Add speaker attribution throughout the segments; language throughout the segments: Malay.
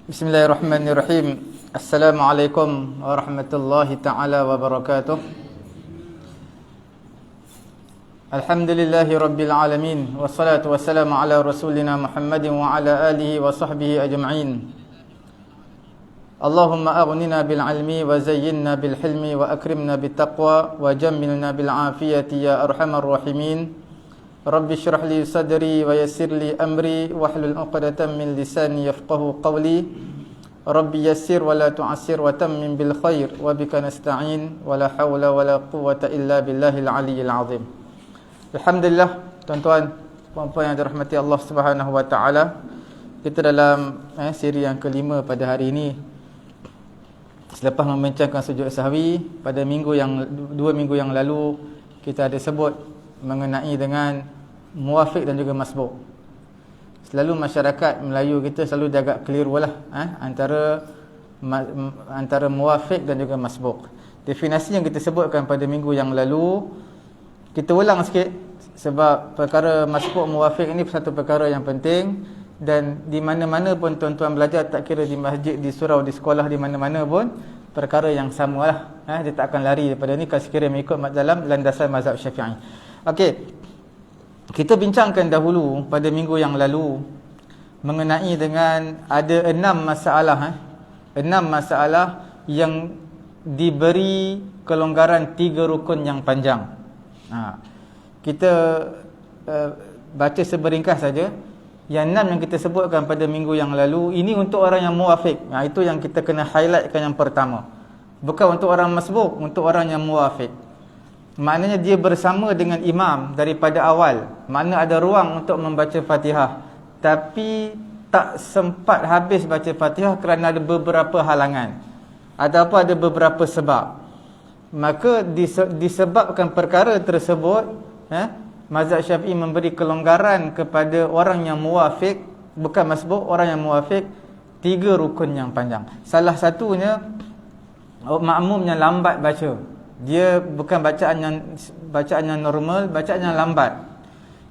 Speaker 1: Bismillahirrahmanirrahim. Assalamualaikum warahmatullahi ta'ala wabarakatuh. Alhamdulillahi rabbil alamin. Wassalatu wassalamu ala rasulina Muhammadin wa ala alihi wa sahbihi ajma'in. Allahumma aghnina bil ilmi wa zayyinna bil hilmi wa akrimna bit taqwa wa jammilna bil afiyati ya arhamar rahimin. Rabbi syrah li sadri wa yassir li amri wahlul 'uqdatam min lisani yafqahu qawli. Rabbi yassir wa la tu'assir wa tammim bil khair wa bika nasta'in wa la hawla wa la quwwata illa billahil aliyyil azim. Alhamdulillah, tuan-tuan, puan-puan yang dirahmati Allah Subhanahu wa taala. Kita dalam siri yang kelima pada hari ini. Selepas membincangkan sujud sahwi pada dua minggu yang lalu, kita ada sebut mengenai dengan muwafiq dan juga masbuk. Selalu masyarakat Melayu kita selalu dia agak keliru lah antara muwafiq dan juga masbuk. Definisi yang kita sebutkan pada minggu yang lalu, kita ulang sikit sebab perkara masbuk muwafiq ini satu perkara yang penting. Dan di mana-mana pun tuan-tuan belajar, tak kira di masjid, di surau, di sekolah, di mana-mana pun perkara yang samalah. Dia tak akan lari daripada ni kalau sekiranya mengikut dalam landasan mazhab Syafi'i. Okey. Kita bincangkan dahulu pada minggu yang lalu mengenai dengan ada 6 masalah 6 masalah yang diberi kelonggaran 3 rukun yang panjang. Kita baca seberingkas saja. Yang 6 yang kita sebutkan pada minggu yang lalu, ini untuk orang yang muwafiq. Itu yang kita kena highlightkan yang pertama. Bukan untuk orang masbuk, untuk orang yang muwafiq. Maknanya dia bersama dengan imam daripada awal. Makna ada ruang untuk membaca Fatihah, tapi tak sempat habis baca Fatihah kerana ada beberapa halangan ataupun ada beberapa sebab. Maka disebabkan perkara tersebut, mazhab Syafi'i memberi kelonggaran kepada orang yang muwafiq, bukan masbuk, orang yang muwafiq, 3 rukun yang panjang. Salah satunya, makmum yang lambat baca. Dia bukan bacaan yang normal, bacaan yang lambat.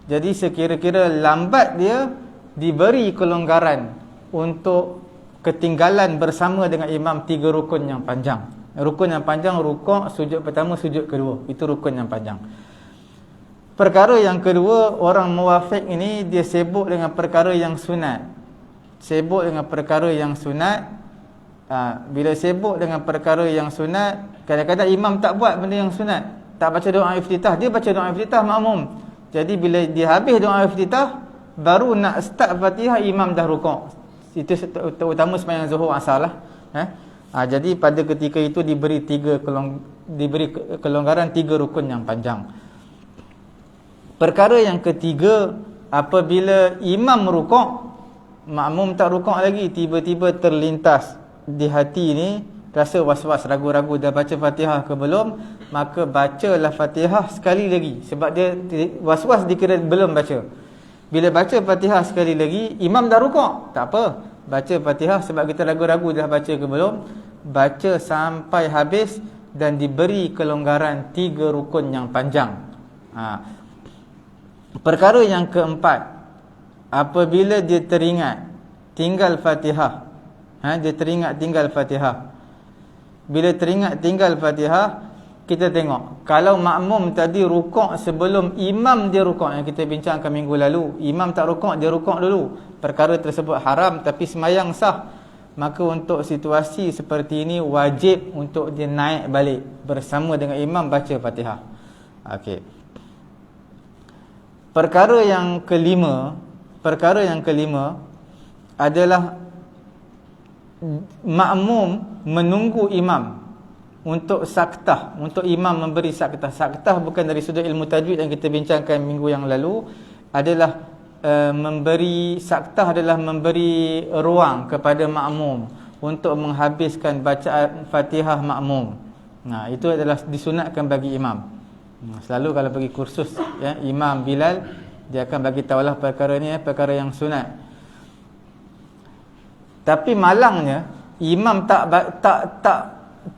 Speaker 1: Jadi sekira-kira lambat dia diberi kelonggaran untuk ketinggalan bersama dengan imam 3 rukun yang panjang. Rukun yang panjang, rukuk, sujud pertama, sujud kedua. Itu rukun yang panjang. Perkara yang kedua, orang muwafiq ini dia sibuk dengan perkara yang sunat. Sibuk dengan perkara yang sunat. Bila sibuk dengan perkara yang sunat, kadang-kadang imam tak buat benda yang sunat, tak baca doa iftitah, dia baca doa iftitah makmum. Jadi bila dia habis doa iftitah, baru nak start Fatihah, imam dah rukuk. Itu terutama sembahyang zuhur asar lah. Jadi pada ketika itu diberi kelonggaran 3 rukun yang panjang. Perkara yang ketiga, apabila imam rukuk, makmum tak rukuk lagi, tiba-tiba terlintas di hati ni rasa was-was, ragu-ragu dah baca Fatihah ke belum, maka bacalah Fatihah sekali lagi. Sebab dia was-was dikira belum baca. Bila baca Fatihah sekali lagi, imam dah rukuk, tak apa, baca Fatihah. Sebab kita ragu-ragu dah baca ke belum, baca sampai habis dan diberi kelonggaran 3 rukun yang panjang. Perkara yang keempat, apabila dia teringat tinggal Fatihah, dia teringat tinggal Fatihah. Bila teringat tinggal Fatihah, kita tengok, kalau makmum tadi rukuk sebelum imam dia rukuk, yang kita bincangkan minggu lalu, imam tak rukuk, dia rukuk dulu, perkara tersebut haram tapi sembahyang sah. Maka untuk situasi seperti ini, wajib untuk dia naik balik bersama dengan imam baca Fatihah. Okey. Perkara yang kelima adalah makmum menunggu imam untuk saktah, untuk imam memberi saktah. Saktah bukan dari sudut ilmu tajwid yang kita bincangkan minggu yang lalu, adalah memberi saktah adalah memberi ruang kepada makmum untuk menghabiskan bacaan Fatihah makmum. Itu adalah disunatkan bagi imam. Selalu kalau pergi kursus Imam Bilal, dia akan bagi tahulah perkara ni, perkara yang sunat. Tapi malangnya imam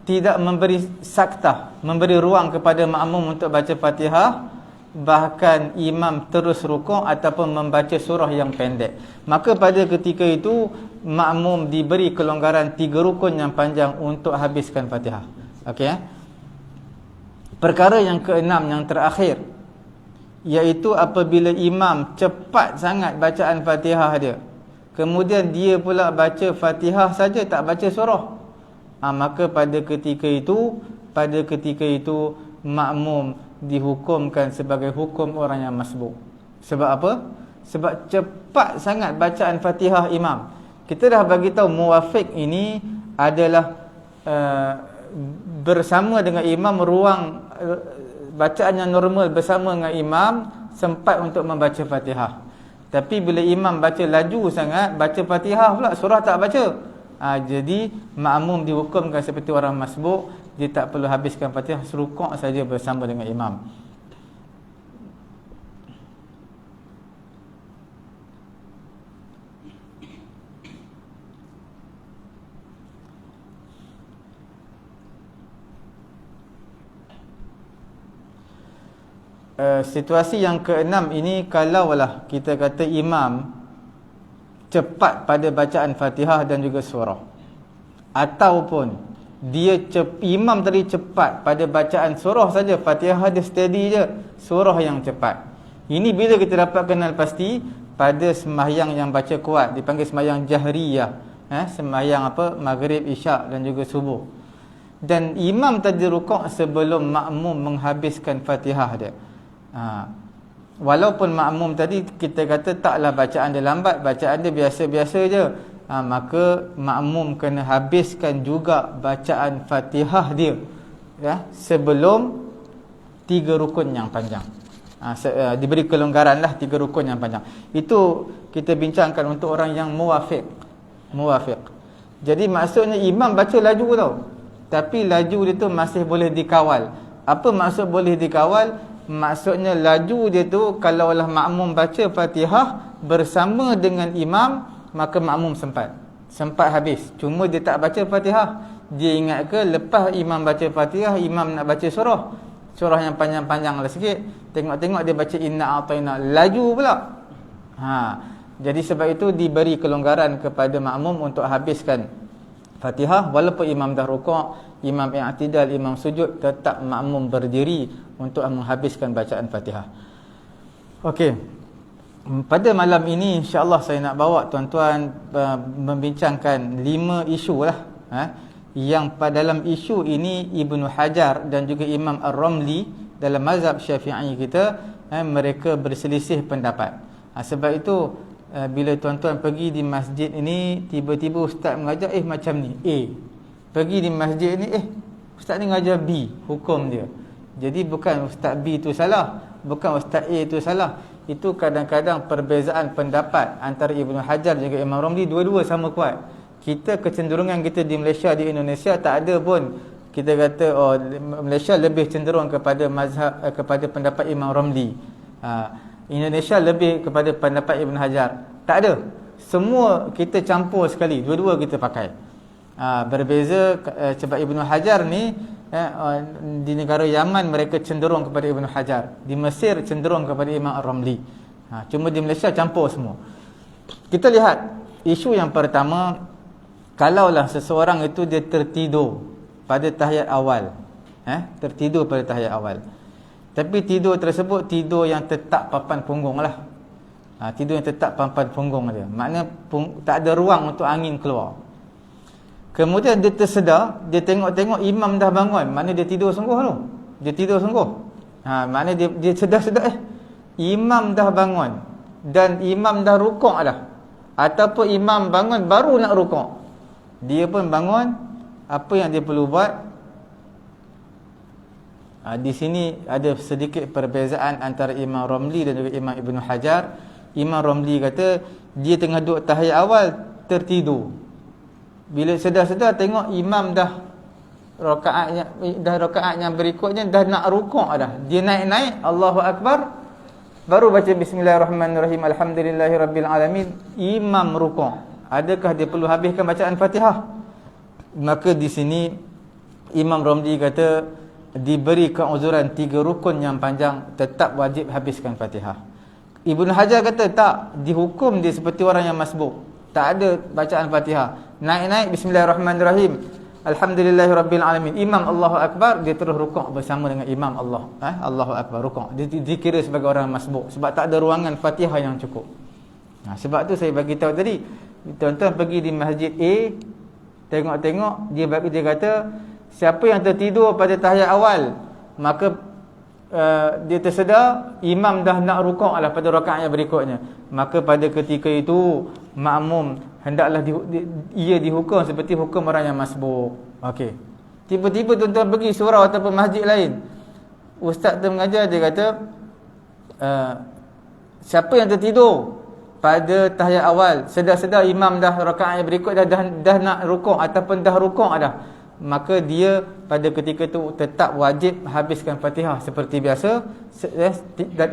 Speaker 1: tidak memberi saktah, memberi ruang kepada makmum untuk baca Fatihah, bahkan imam terus rukuk ataupun membaca surah yang pendek. Maka pada ketika itu makmum diberi kelonggaran 3 rukun yang panjang untuk habiskan Fatihah. Okey. Perkara yang keenam, yang terakhir, iaitu apabila imam cepat sangat bacaan Fatihah dia, kemudian dia pula baca Fatihah saja, tak baca surah, maka pada ketika itu makmum dihukumkan sebagai hukum orang yang masbuk. Sebab apa? Sebab cepat sangat bacaan Fatihah imam. Kita dah bagi tahu muwafiq ini adalah bersama dengan imam, ruang bacaan yang normal bersama dengan imam, sempat untuk membaca Fatihah. Tapi bila imam baca laju sangat, baca Fatihah pula, surah tak baca, jadi makmum dihukumkan seperti orang masbuk. Dia tak perlu habiskan Fatihah, serukuk saja bersama dengan imam. Situasi yang keenam ini, kalaulah kita kata imam cepat pada bacaan Fatihah dan juga surah, ataupun imam tadi cepat pada bacaan surah saja, Fatihah dia steady je, surah yang cepat. Ini bila kita dapat kenal pasti pada sembahyang yang baca kuat, dipanggil sembahyang jahriyah, sembahyang maghrib, isyak dan juga subuh. Dan imam tadi rukuk sebelum makmum menghabiskan Fatihah dia. Walaupun makmum tadi kita kata taklah bacaan dia lambat, bacaan dia biasa-biasa je, maka makmum kena habiskan juga bacaan Fatihah dia, sebelum 3 rukun yang panjang. Diberi kelonggaran lah 3 rukun yang panjang. Itu kita bincangkan untuk orang yang muwafiq. Jadi maksudnya imam baca laju tau, tapi laju dia tu masih boleh dikawal. Apa maksud boleh dikawal? Maksudnya laju dia tu, kalaulah makmum baca Fatihah bersama dengan imam, maka makmum sempat habis. Cuma dia tak baca Fatihah. Dia ingat ke lepas imam baca Fatihah, imam nak baca surah yang panjang-panjang lah sikit, tengok-tengok dia baca inna a'tayna, laju pula. Jadi sebab itu diberi kelonggaran kepada makmum untuk habiskan Fatihah. Walaupun imam dah rukuk, imam i'tidal, imam sujud, tetap makmum berdiri untuk menghabiskan bacaan Fatihah. Okey. Pada malam ini insya-Allah saya nak bawa tuan-tuan membincangkan 5 isu lah, yang pada dalam isu ini Ibnu Hajar dan juga Imam Ar-Ramli dalam mazhab Syafi'i kita, mereka berselisih pendapat. Sebab itu bila tuan-tuan pergi di masjid ini, tiba-tiba ustaz mengajar macam ni A, pergi di masjid ni ustaz ni mengajar B, hukum dia. Jadi bukan ustaz B tu salah, bukan ustaz A tu salah. Itu kadang-kadang perbezaan pendapat antara Ibnu Hajar dan juga Imam Ramli, dua-dua sama kuat. Kita kecenderungan kita di Malaysia, di Indonesia tak ada pun kita kata Malaysia lebih cenderung kepada mazhab kepada pendapat Imam Ramli, Indonesia lebih kepada pendapat Ibnu Hajar. Tak ada. Semua kita campur sekali, dua-dua kita pakai. Berbeza sebab Ibnu Hajar ni di negara Yaman mereka cenderung kepada Ibnu Hajar, di Mesir cenderung kepada Imam Ar-Ramli. Cuma di Malaysia campur semua. Kita lihat isu yang pertama, kalaulah seseorang itu dia tertidur pada tahiyat awal, tertidur pada tahiyat awal, tapi tidur tersebut tidur yang tetap papan punggung lah, tidur yang tetap papan punggung dia, maknanya tak ada ruang untuk angin keluar. Kemudian dia tersedar, dia tengok-tengok imam dah bangun, maknanya dia tidur sungguh tu. Dia tidur sungguh. Maknanya dia sedar-sedar imam dah bangun dan imam dah rukuk dah. Ataupun imam bangun baru nak rukuk. Dia pun bangun, apa yang dia perlu buat? Di sini ada sedikit perbezaan antara Imam Ramli dan juga Imam Ibnu Hajar. Imam Ramli kata dia tengah duduk tahiyat awal tertidur. Bila sedar-sedar tengok imam dah rakaat yang berikutnya dah nak rukuk dah. Dia naik-naik Allahu Akbar, baru baca bismillahirrahmanirrahim alhamdulillahirabbil alamin, imam rukuk. Adakah dia perlu habiskan bacaan Fatihah? Maka di sini Imam Ramli kata diberi keuzuran 3 rukun yang panjang, tetap wajib habiskan Fatihah. Ibnu Hajar kata tak, dihukum dia seperti orang yang masbuk. Tak ada bacaan Fatihah. Naik-naik bismillahirrahmanirrahim, alhamdulillahirabbil alamin. Imam Allahu akbar, dia terus rukuk bersama dengan imam Allah. Allahu akbar, rukuk. Dia dikira sebagai orang masbuk sebab tak ada ruangan Fatihah yang cukup. Sebab tu saya bagi tahu tadi, tuan-tuan pergi di masjid A, tengok-tengok, dia kata siapa yang tertidur pada tahiyat awal, maka dia tersedar imam dah nak rukuk lah pada rakaat yang berikutnya, maka pada ketika itu makmum hendaklah ia dihukum seperti hukum orang yang masbuk. Okey. Tiba-tiba tuan-tuan pergi surau ataupun masjid lain, ustaz tu mengajar, dia kata siapa yang tertidur pada tahiyat awal, sedar-sedar imam dah rakaat yang berikut dah nak rukuk ataupun dah rukuk dah, maka dia pada ketika itu tetap wajib habiskan Fatihah seperti biasa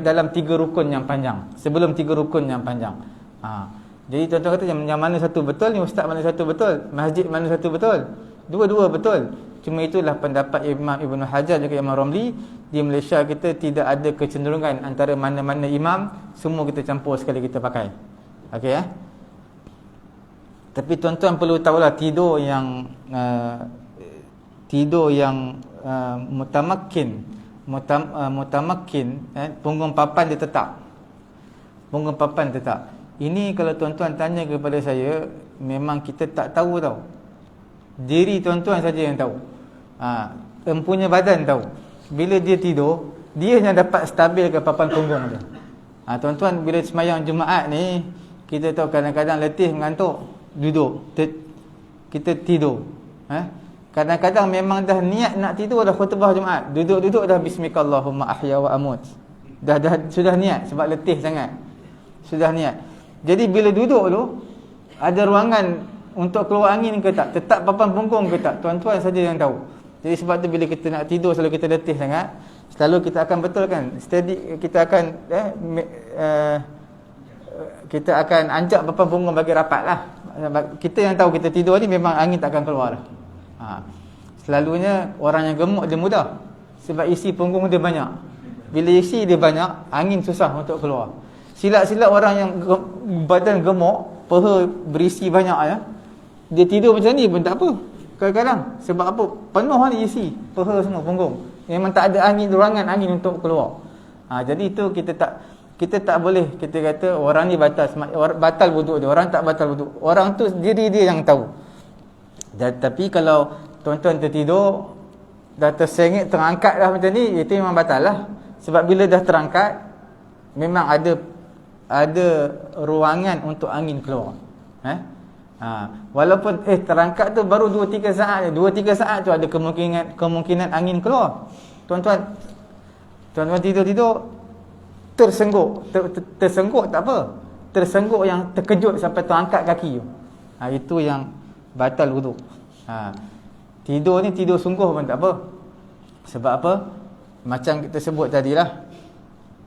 Speaker 1: dalam 3 rukun yang panjang, sebelum 3 rukun yang panjang. Jadi tuan-tuan kata yang mana satu betul ni, ustaz mana satu betul, masjid mana satu betul? Dua-dua betul. Cuma itulah pendapat Imam Ibn Hajar juga Imam Ramli. Di Malaysia kita tidak ada kecenderungan antara mana-mana imam, semua kita campur sekali kita pakai. Okey Tapi tuan-tuan perlu tahulah, tidur yang mutamakin, punggung papan dia tetap. Punggung papan tetap. Ini kalau tuan-tuan tanya kepada saya, memang kita tak tahu tau. Diri tuan-tuan saja yang tahu. Empunya badan tahu. Bila dia tidur, dia yang dapat stabilkan papan punggung dia. Tuan-tuan, bila semayang Jumaat ni, kita tahu kadang-kadang letih, mengantuk, duduk, kita tidur. Kadang-kadang memang dah niat nak tidur dah khutbah Jumaat, duduk-duduk dah bismikallahumma ahya wa amut. Sudah niat sebab letih sangat. Sudah niat. Jadi bila duduk tu, ada ruangan untuk keluar angin ke tak? Tetap papan punggung ke tak? Tuan-tuan saja yang tahu. Jadi sebab tu bila kita nak tidur, selalu kita letih sangat, selalu kita akan betulkan steady, kita akan kita akan anjak papan punggung bagi rapat lah. Kita yang tahu kita tidur ni memang angin tak akan keluar. Selalunya orang yang gemuk dia mudah, sebab isi punggung dia banyak. Bila isi dia banyak, angin susah untuk keluar. Silap-silap orang yang badan gemuk, peha berisi banyak ya, dia tidur macam ni pun tak apa kadang-kadang. Sebab apa? Penuh ni isi peha semua punggung, memang tak ada angin, ruangan angin untuk keluar. Jadi itu kita tak boleh kita kata orang ni batal wuduk dia, orang tak batal wuduk. Orang tu diri dia yang tahu. Tapi kalau tuan-tuan tertidur, dah tersengit, terangkat dah macam ni, itu memang batal lah. Sebab bila dah terangkat, memang ada ruangan untuk angin keluar. Walaupun terangkat tu baru 2-3 saat je. 2-3 saat tu ada kemungkinan angin keluar. Tuan-tuan tidur-tidur tersengguk. Tersengguk tak apa. Tersengguk yang terkejut sampai terangkat kaki tu. Itu yang batal wuduk. Tidur ni tidur sungguh pun tak apa. Sebab apa? Macam kita sebut tadilah,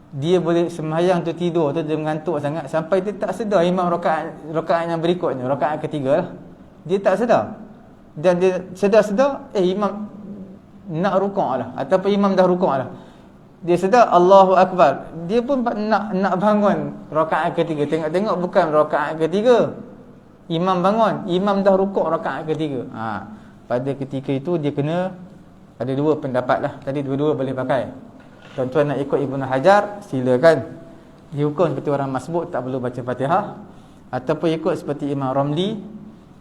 Speaker 1: dia boleh sembahyang tu tidur tu, dia mengantuk sangat sampai dia tak sedar imam rakaat yang berikutnya, rakaat ketiga lah, dia tak sedar. Dan dia sedar-sedar imam nak rukuk lah, ataupun imam dah rukuk lah, dia sedar Allahu Akbar, dia pun nak bangun rakaat ketiga. Tengok-tengok bukan rakaat ketiga, imam bangun, imam dah rukuk rakaat ketiga. Pada ketika itu dia kena, ada dua pendapat lah. Tadi dua-dua boleh pakai. Tuan-tuan nak ikut Ibn Hajar, silakan. Dihukum seperti orang masbuk, tak perlu baca Fatihah. Ataupun ikut seperti Imam Ramli,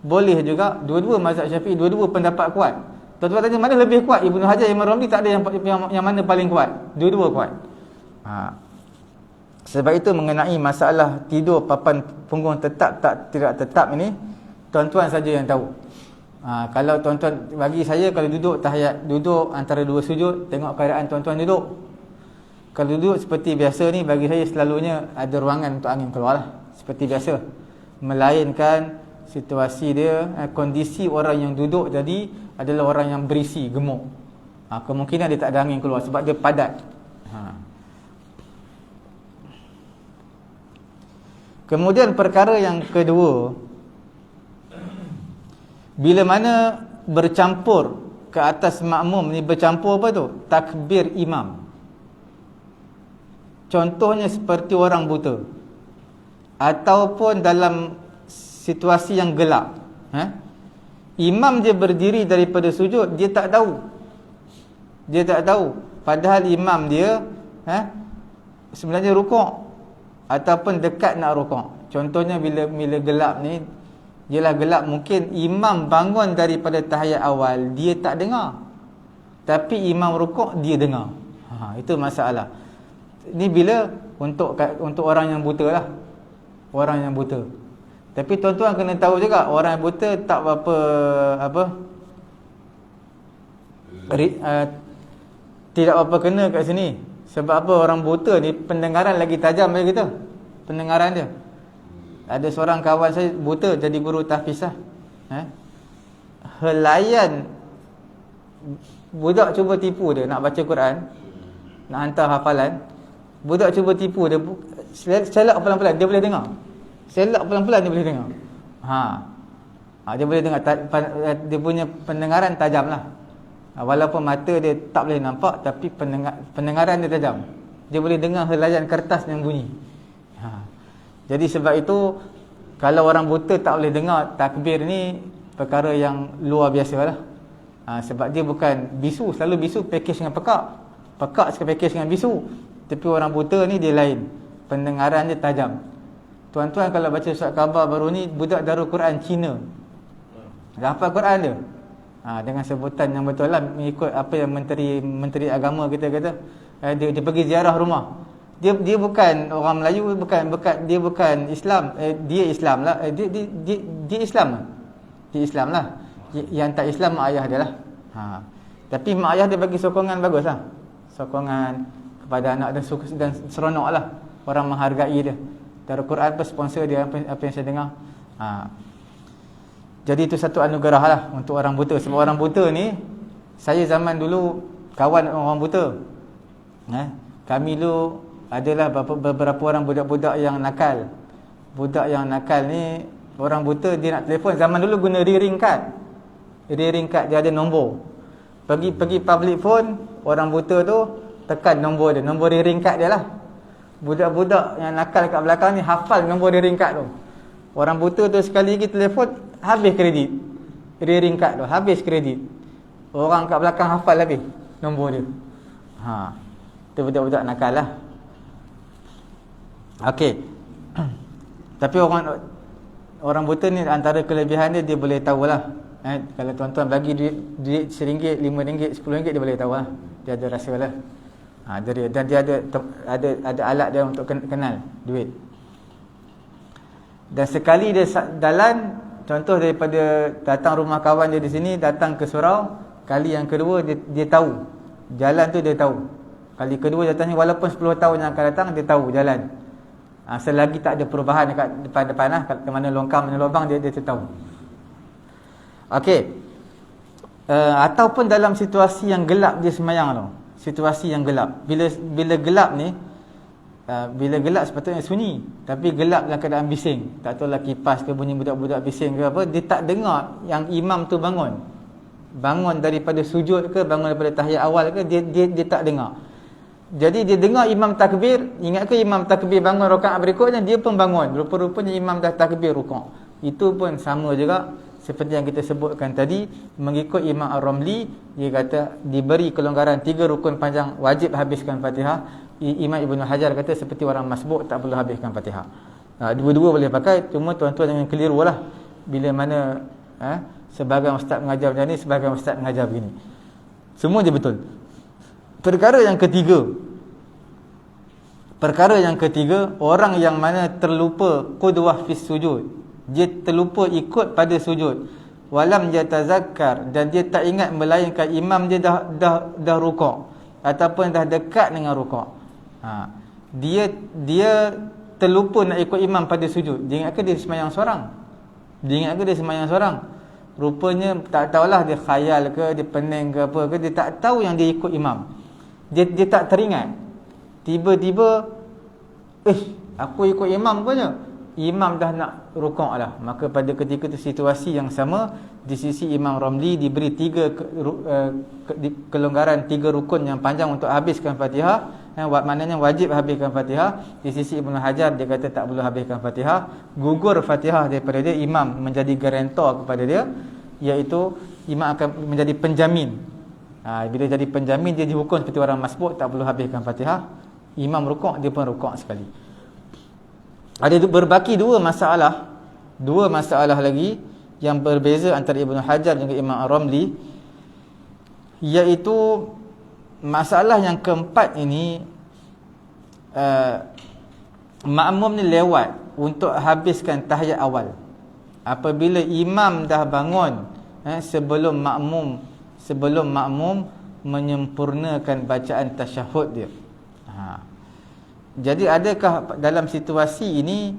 Speaker 1: boleh juga. Dua-dua mazhab Syafi'i, dua-dua pendapat kuat. Tuan-tuan tanya mana lebih kuat, Ibn Hajar, Imam Ramli, tak ada yang mana paling kuat. Dua-dua kuat. Sebab itu mengenai masalah tidur papan punggung tetap tak tidak tetap ini, tuan-tuan saja yang tahu. Kalau tuan-tuan, bagi saya, kalau duduk tahiyat, duduk antara dua sujud, tengok keadaan tuan-tuan duduk. Kalau duduk seperti biasa ni, bagi saya selalunya ada ruangan untuk angin keluar lah, seperti biasa. Melainkan situasi dia, kondisi orang yang duduk tadi adalah orang yang berisi, gemuk. Kemungkinan dia tak ada angin keluar sebab dia padat. Kemudian perkara yang kedua, bila mana bercampur ke atas makmum ni, bercampur apa tu? Takbir imam. Contohnya seperti orang buta, ataupun dalam situasi yang gelap. Imam dia berdiri daripada sujud, dia tak tahu. Dia tak tahu. Padahal imam dia sebenarnya rukuk ataupun dekat nak rukuk. Contohnya bila gelap ni, ialah gelap, mungkin imam bangun daripada tahiyat awal, dia tak dengar. Tapi imam rukuk dia dengar. Itu masalah. Ini bila untuk orang yang buta lah. Orang yang buta. Tapi tuan-tuan kena tahu juga, orang yang buta tak tidak apa kena kat sini. Sebab apa? Orang buta ni pendengaran lagi tajam daripada kita. Pendengaran dia. Ada seorang kawan saya buta, jadi guru tahfiz lah. Helaian budak cuba tipu dia nak baca Quran, nak hantar hafalan. Budak cuba tipu dia, selak pelan-pelan dia boleh dengar. Selak pelan-pelan dia boleh dengar. Dia boleh dengar. Dia punya pendengaran tajam lah. Walaupun mata dia tak boleh nampak, tapi pendengaran dia tajam. Dia boleh dengar helaian kertas yang bunyi. Jadi sebab itu, kalau orang buta tak boleh dengar takbir ni perkara yang luar biasa lah. Sebab dia bukan bisu. Selalu bisu package dengan pekak. Pekak sekali package dengan bisu. Tapi orang buta ni dia lain. Pendengaran dia tajam. Tuan-tuan kalau baca surat khabar baru ni, budak Darul Quran Cina, dah hafal Quran dia. Dengan sebutan yang betul lah, mengikut apa yang menteri agama kita kata. Dia pergi ziarah rumah. Dia bukan orang Melayu, dia bukan Islam. Dia Islam lah. Dia Islam lah. Dia Islam lah. Yang tak Islam mak ayah dia lah. Tapi mak ayah dia bagi sokongan bagus lah. Sokongan kepada anak dan seronok lah. Orang menghargai dia. Darul Quran pun sponsor dia, apa yang saya dengar. Jadi itu satu anugerah lah untuk orang buta. Sebab orang buta ni, saya zaman dulu kawan orang buta. Kami dulu adalah beberapa orang budak-budak yang nakal. Budak yang nakal ni, orang buta dia nak telefon, zaman dulu guna ring card. Ring card dia ada nombor. Pergi public phone, orang buta tu tekan nombor dia, nombor ring card dia lah. Budak-budak yang nakal kat belakang ni hafal nombor ring card tu. Orang buta tu sekali lagi telefon, habis kredit. Ring card tu habis kredit. Orang kat belakang hafal habis nombor dia. Itu budak-budak nakal lah. Okey. Tapi orang buta ni antara kelebihan dia boleh tahulah. Kalau tuan-tuan bagi duit RM1, RM5, RM10 dia boleh tahu lah. Dia ada rasa lah. Dan dia ada alat dia untuk kenal duit. Dan sekali dia jalan, contoh daripada datang rumah kawan dia di sini, datang ke surau, kali yang kedua dia tahu jalan tu, dia tahu. Kali kedua datang ni, walaupun 10 tahun yang akan datang, dia tahu jalan. Selagi tak ada perubahan dekat depan-depan lah, ke mana longkang mana lubang, dia tahu. Okey. Ataupun dalam situasi yang gelap dia sembahyang tu. Situasi yang gelap. Bila gelap ni, bila gelap sepatutnya sunyi, tapi gelap dalam keadaan bising. Tak tahulah kipas ke, bunyi budak-budak bising ke apa, dia tak dengar yang imam tu bangun. Bangun daripada sujud ke, bangun daripada tahiyat awal ke, dia tak dengar. Jadi dia dengar imam takbir, ingat ke imam takbir bangun rakaat berikutnya, dia pun bangun. Rupa-rupanya imam dah takbir rukuk. Itu pun sama juga seperti yang kita sebutkan tadi, mengikut Imam Ar-Ramli, dia kata diberi kelonggaran 3 rukun panjang, wajib habiskan Fatihah. Imam Ibn Hajar kata seperti orang masbuk, tak perlu habiskan Fatihah. Dua-dua boleh pakai, cuma tuan-tuan jangan keliru lah. Bila mana sebahagian ustaz mengajar macam ni, sebahagian ustaz mengajar begini. Semua je betul. Perkara yang ketiga, orang yang mana terlupa qudwah fis sujud. Dia terlupa ikut pada sujud. Walam yatazakkar, dan dia tak ingat melainkan imam dia dah rukuk ataupun dah dekat dengan rukuk. Dia terlupa nak ikut imam pada sujud. Dia ingat ke dia sembahyang seorang? Rupanya tak tahulah dia khayal ke, dia pening ke apa ke, dia tak tahu yang dia ikut imam. Dia tak teringat. Tiba-tiba aku ikut imam punya. Imam dah nak rukuk lah. Maka pada ketika itu situasi yang sama, di sisi Imam Ramli diberi kelonggaran 3 rukun yang panjang untuk habiskan Fatihah. Maknanya wajib habiskan Fatihah. Di sisi Ibnu Hajar dia kata tak perlu habiskan Fatihah. Gugur Fatihah daripada dia, imam menjadi guarantor kepada dia, iaitu imam akan menjadi penjamin. Bila jadi penjamin, dia dihukum seperti orang masbuk, tak perlu habiskan Fatihah. Imam rukuk, dia pun rukuk sekali. Ada berbaki dua masalah lagi yang berbeza antara Ibnu Hajar dengan Imam Ar-Ramli, iaitu masalah yang keempat ini, makmum ni lewat untuk habiskan tahiyat awal. Apabila imam dah bangun sebelum makmum menyempurnakan bacaan tasyahud dia. Jadi adakah dalam situasi ini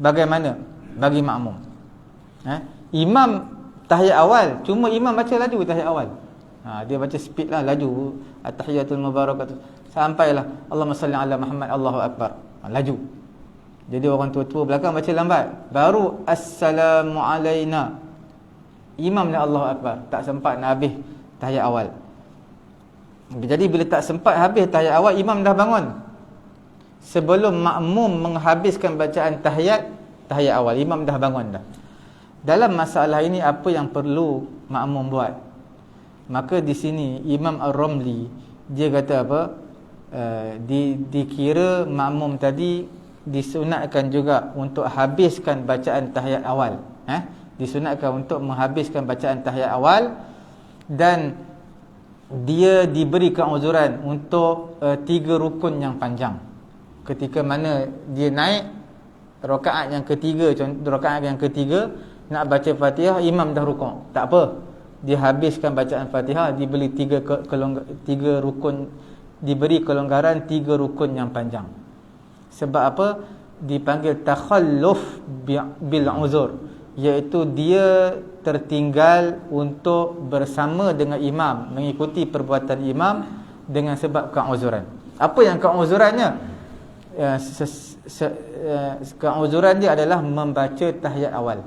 Speaker 1: bagaimana bagi makmum? Imam tahiyat awal, cuma imam baca laju tahiyat awal. Dia baca speed lah, laju, at-tahiyatul mubarakatuh, sampailah Allahumma salli ala Muhammad, Allahu akbar, laju. Jadi orang tua-tua belakang baca lambat, baru assalamu alaina, imam dah Allahu akbar, tak sempat nak habis tahiyat awal. Jadi bila tak sempat habis tahiyat awal, imam dah bangun sebelum makmum menghabiskan bacaan tahiyat awal, imam dah bangun dah. Dalam masalah ini apa yang perlu makmum buat? Maka di sini Imam Ar-Ramli dia kata apa? Dikira makmum tadi disunatkan juga untuk habiskan bacaan tahiyat awal. Disunatkan untuk menghabiskan bacaan tahiyat awal, dan dia diberi keuzuran untuk 3 rukun yang panjang. Ketika mana dia naik rakaat yang ketiga, rakaat yang ketiga nak baca Fatihah, imam dah rukuk, tak apa, dia habiskan bacaan Fatihah, diberi 3 rukun, diberi kelonggaran 3 rukun yang panjang. Sebab apa? Dipanggil takhalluf bil uzur, iaitu dia tertinggal untuk bersama dengan imam, mengikuti perbuatan imam dengan sebab keuzuran. Apa yang keuzurannya? Keuzuran dia adalah membaca tahiyat awal.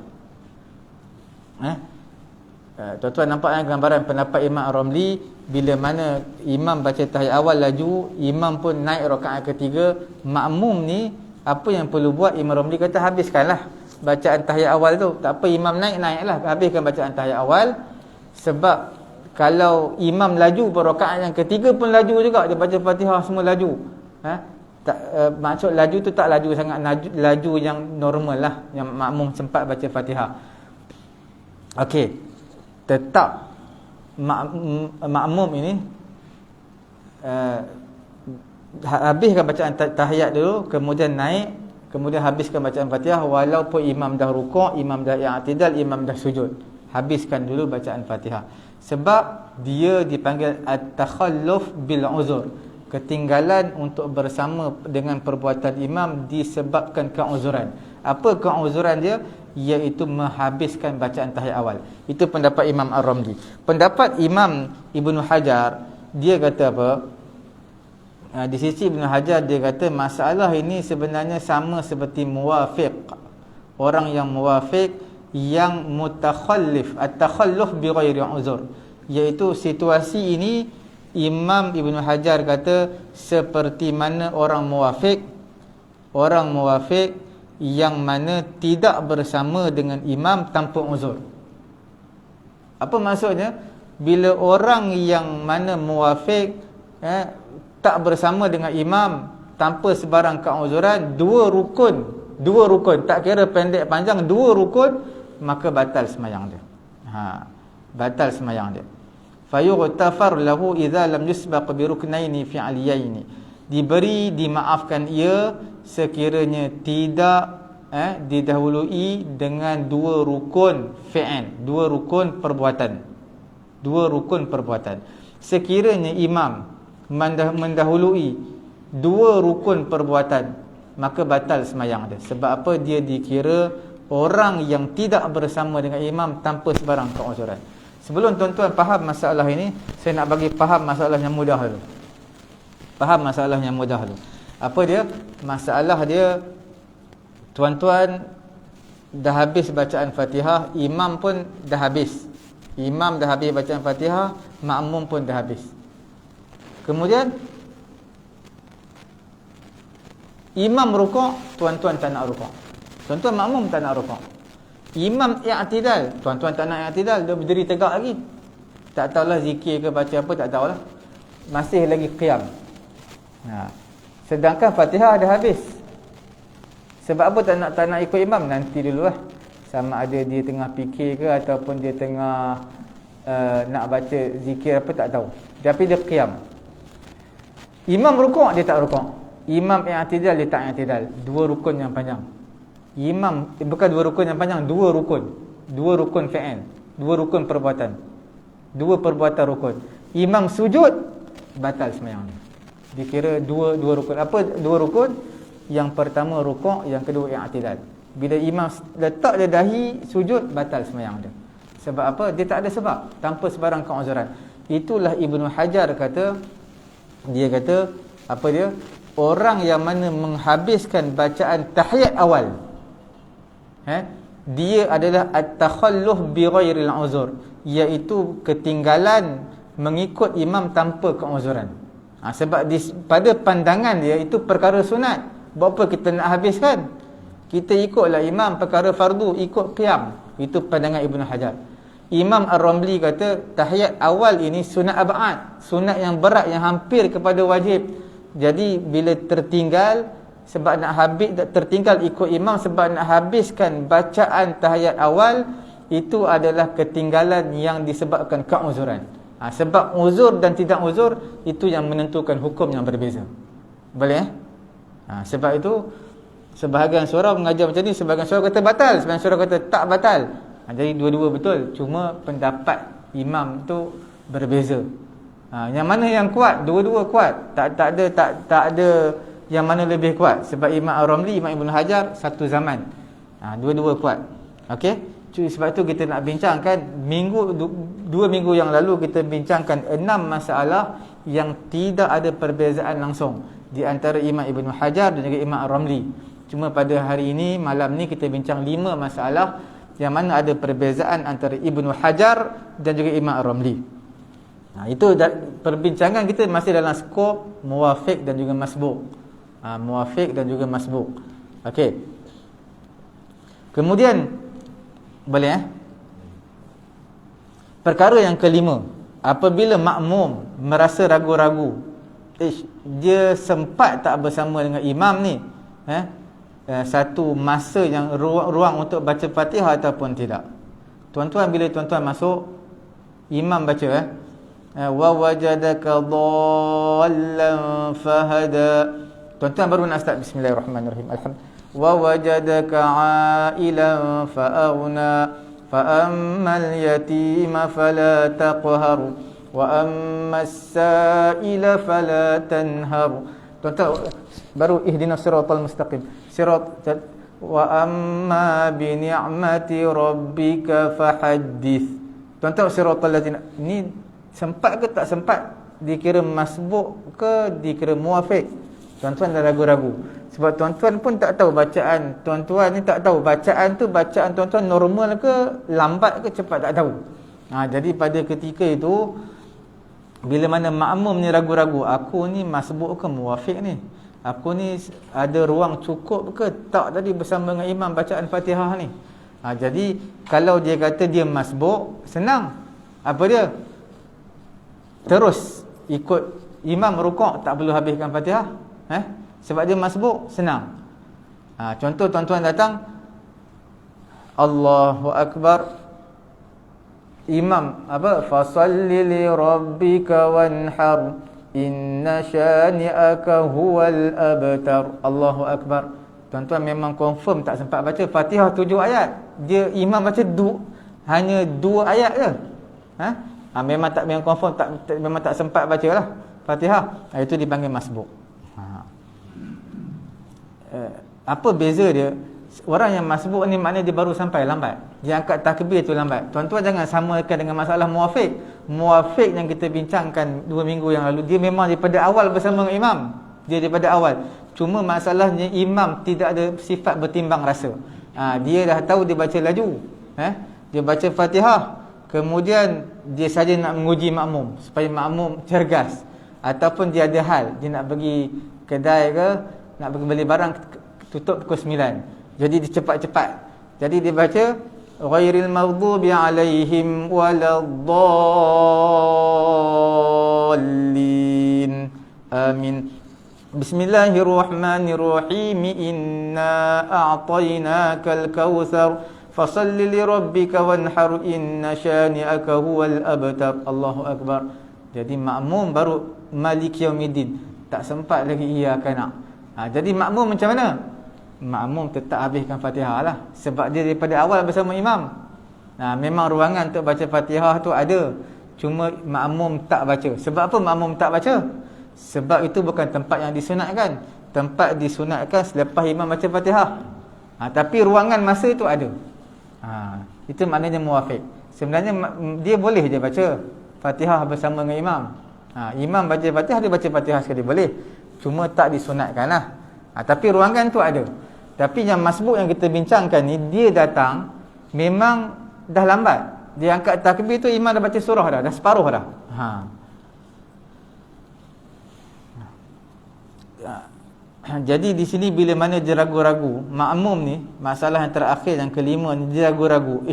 Speaker 1: Tuan-tuan nampak gambaran pendapat Imam Ar-Ramli, bila mana imam baca tahiyat awal laju, imam pun naik rakaat ketiga, makmum ni apa yang perlu buat? Imam Ar-Ramli kata habiskanlah bacaan tahiyat awal tu. Tak apa, imam naiklah, habiskan bacaan tahiyat awal. Sebab kalau imam laju rakaat yang ketiga pun laju juga, dia baca Fatihah semua laju. Maksud laju tu tak laju sangat, laju yang normal lah, yang makmum sempat baca Fatihah. Okey, tetap makmum ini habiskan bacaan tahiyat dulu, kemudian naik, kemudian habiskan bacaan Fatihah, walaupun imam dah rukuk, imam dah i'tidal, imam dah sujud. Habiskan dulu bacaan Fatihah. Sebab dia dipanggil at-takhalluf bil uzur, ketinggalan untuk bersama dengan perbuatan imam disebabkan keuzuran. Apa keuzuran dia? Iaitu menghabiskan bacaan tahiyat awal. Itu pendapat Imam Ar-Ramli. Pendapat Imam Ibnu Hajar, dia kata apa? Di sisi Ibnu Hajar dia kata masalah ini sebenarnya sama seperti muwafiq. Orang yang muwafiq, yang mutakhallif, at-takhalluf bi ghairi uzur, iaitu situasi ini Imam Ibnu Hajar kata seperti mana orang muwafiq yang mana tidak bersama dengan imam tanpa uzur. Apa maksudnya? Bila orang yang mana muwafiq tak bersama dengan imam tanpa sebarang keuzuran, dua rukun, tak kira pendek panjang, 2 rukun, maka batal sembahyang dia. Batal sembahyang dia. Fayughtafar lahu idza lam yusbaq bi ruknaini fi'liyaini. Dimaafkan ia sekiranya tidak didahului dengan 2 rukun fi'il, 2 rukun perbuatan. Sekiranya imam mendahului 2 rukun perbuatan, maka batal sembahyang dia. Sebab apa? Dia dikira orang yang tidak bersama dengan imam tanpa sebarang keuzuran. Sebelum tuan-tuan faham masalah ini, saya nak bagi faham masalah yang mudah dulu. Apa dia? Masalah dia, tuan-tuan dah habis bacaan Fatihah, imam pun dah habis. Imam dah habis bacaan Fatihah, makmum pun dah habis. Kemudian Imam rukuk, tuan-tuan tak nak rukuk. Tuan-tuan makmum tak nak rukuk. Imam i'tidal, tuan-tuan tak nak i'tidal, dia berdiri tegak lagi. Tak tahulah zikir ke baca apa, tak tahulah. Masih lagi qiyam. Sedangkan Fatihah dah habis. Sebab apa tak nak ikut imam? Nanti dululah. Sama ada dia tengah fikir ke ataupun dia tengah nak baca zikir apa, tak tahu. Tapi dia qiyam. Imam rukuk, dia tak rukuk. Imam i'tidal, dia tak i'tidal. Dua rukun yang panjang. Imam, bukan dua rukun yang panjang, dua rukun. Dua rukun fi'il, dua rukun perbuatan. Dua perbuatan rukun. Imam sujud, batal sembahyang dia. Dikira dua rukun. Apa dua rukun? Yang pertama rukuk, yang kedua i'tidal. Bila imam letak dia dahi sujud, batal sembahyang dia. Sebab apa? Dia tak ada sebab, tanpa sebarang keuzuran. Itulah Ibnu Hajar kata, dia kata apa dia? Orang yang mana menghabiskan bacaan tahiyat awal, dia adalah at-takhalluh bi ghairil uzur, iaitu ketinggalan mengikut imam tanpa keuzuran. Sebab pada pandangan dia itu perkara sunat. Buat apa kita nak habiskan? Kita ikutlah imam perkara fardu, ikut qiyam. Itu pandangan Ibnu Hajar. Imam Ar-Ramli kata tahiyat awal ini sunat ab'ad, sunat yang berat, yang hampir kepada wajib. Jadi bila tertinggal, sebab nak tertinggal ikut imam sebab nak habiskan bacaan tahiyat awal, itu adalah ketinggalan yang disebabkan keuzuran. Sebab uzur dan tidak uzur, itu yang menentukan hukum yang berbeza. Boleh sebab itu sebahagian surah mengajar macam ni, sebahagian surah kata batal, sebahagian surah kata tak batal. Jadi dua-dua betul, cuma pendapat imam tu berbeza. Yang mana yang kuat? Dua-dua kuat. Tak ada yang mana lebih kuat. Sebab Imam Ar-Ramli, Imam Ibn Hajar satu zaman. Dua-dua kuat. Okey? Sebab itu kita nak bincangkan dua minggu yang lalu kita bincangkan 6 masalah yang tidak ada perbezaan langsung di antara Imam Ibn Hajar dan juga Imam Ar-Ramli. Cuma pada hari ini, malam ni kita bincang 5 masalah yang mana ada perbezaan antara Ibn Hajar dan juga Imam Ar-Ramli. Itu perbincangan kita masih dalam skop muwafiq dan juga masbuk. Muwafiq dan juga masbuk. Okey. Kemudian boleh perkara yang kelima, apabila makmum merasa ragu-ragu, dia sempat tak bersama dengan imam ni, satu masa yang ruang untuk baca Fatihah ataupun tidak. Tuan-tuan, bila tuan-tuan masuk, imam baca wa wajadaka dhallan fahada, tuan-tuan baru nak start bismillahirrahmanirrahim. Wa wajadaka ailan fa'aghna fa ammal yatima fala taqhar wa ammas sa'ila fala tanhar. Tuan-tuan baru ihdinas siratal mustaqim, wa amma bi ni'mati rabbika fahaddits. Tuan-tuan, siratal ladzina, ni sempat ke tak sempat? Dikira masbuk ke dikira muwafiq? Tuan-tuan dah ragu-ragu. Sebab tuan-tuan pun tak tahu bacaan tuan-tuan ni, tak tahu bacaan tu, bacaan tuan-tuan normal ke lambat ke cepat, tak tahu. Jadi pada ketika itu, bila mana makmum ni ragu-ragu, aku ni masbuk ke muwafiq ni? Aku ni ada ruang cukup ke tak tadi bersama dengan imam bacaan Fatihah ni? Jadi kalau dia kata dia masbuk, senang. Apa dia? Terus ikut imam rukuk, tak perlu habiskan Fatihah. Sebab dia masbuk, senang. Contoh tuan-tuan datang, Allahu Akbar, imam fasalli li rabbika wanhar inna syani'aka huwal abtar. Allahu Akbar. Tuan-tuan memang confirm tak sempat baca Fatihah 7 ayat. Dia imam baca hanya 2 ayat je. Memang confirm memang tak sempat bacalah Fatihah. Itu dipanggil masbuk. Apa beza dia? Orang yang masbuk ni maknanya dia baru sampai lambat. Dia angkat takbir tu lambat. Tuan-tuan jangan samakan dengan masalah muwafiq. Muwafiq yang kita bincangkan 2 minggu yang lalu, dia memang daripada awal bersama dengan imam. Dia daripada awal. Cuma masalahnya imam tidak ada sifat bertimbang rasa. Dia dah tahu dia baca laju. Dia baca Fatihah. Kemudian dia saja nak menguji makmum supaya makmum cergas. Ataupun dia ada hal, dia nak pergi kedai ke, nak pergi beli barang tutup pukul 9. Jadi dia cepat-cepat. Jadi dia baca ghairil maghdubi alaihim waladdallin. Amin. Bismillahirrahmanirrahim. Inna a'tainakal kautsar fasalli lirabbika wanhar inna syani'aka huwal abtar. Allahu akbar. Jadi makmum baru maliki yaumiddin. Tak sempat lagi iyyaka nak. Jadi makmum macam mana? Makmum tetap habiskan Fatihah lah, sebab dia daripada awal bersama imam. Memang ruangan untuk baca Fatihah tu ada, cuma makmum tak baca. Sebab apa makmum tak baca? Sebab itu bukan tempat yang disunatkan. Tempat disunatkan selepas imam baca Fatihah. Tapi ruangan masa itu ada. Itu maknanya muwafiq. Sebenarnya dia boleh je baca Fatihah bersama dengan imam. Imam baca Fatihah, dia baca Fatihah sekali boleh, cuma tak disunatkan lah. Tapi ruangan tu ada. Tapi yang masbuk yang kita bincangkan ni, dia datang memang dah lambat. Dia angkat takbir tu imam dah baca surah dah separuh dah. Jadi di sini bila mana dia ragu-ragu, makmum ni, masalah yang terakhir yang kelima ni, dia ragu-ragu.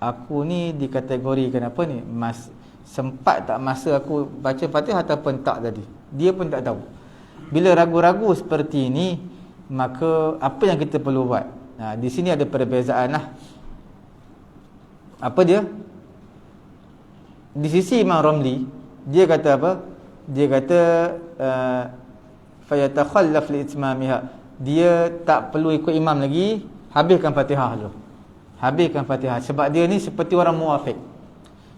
Speaker 1: Aku ni dikategorikan apa ni? Sempat tak masa aku baca Fatihah ataupun tak tadi? Dia pun tak tahu. Bila ragu-ragu seperti ini, maka apa yang kita perlu buat? Di sini ada perbezaan lah. Apa dia? Di sisi Imam Ramli, dia kata apa? Dia kata fayatakhallaf li itmamiha. Dia tak perlu ikut imam lagi, habiskan Fatihah dulu. Habiskan Fatihah, sebab dia ni seperti orang muwafiq.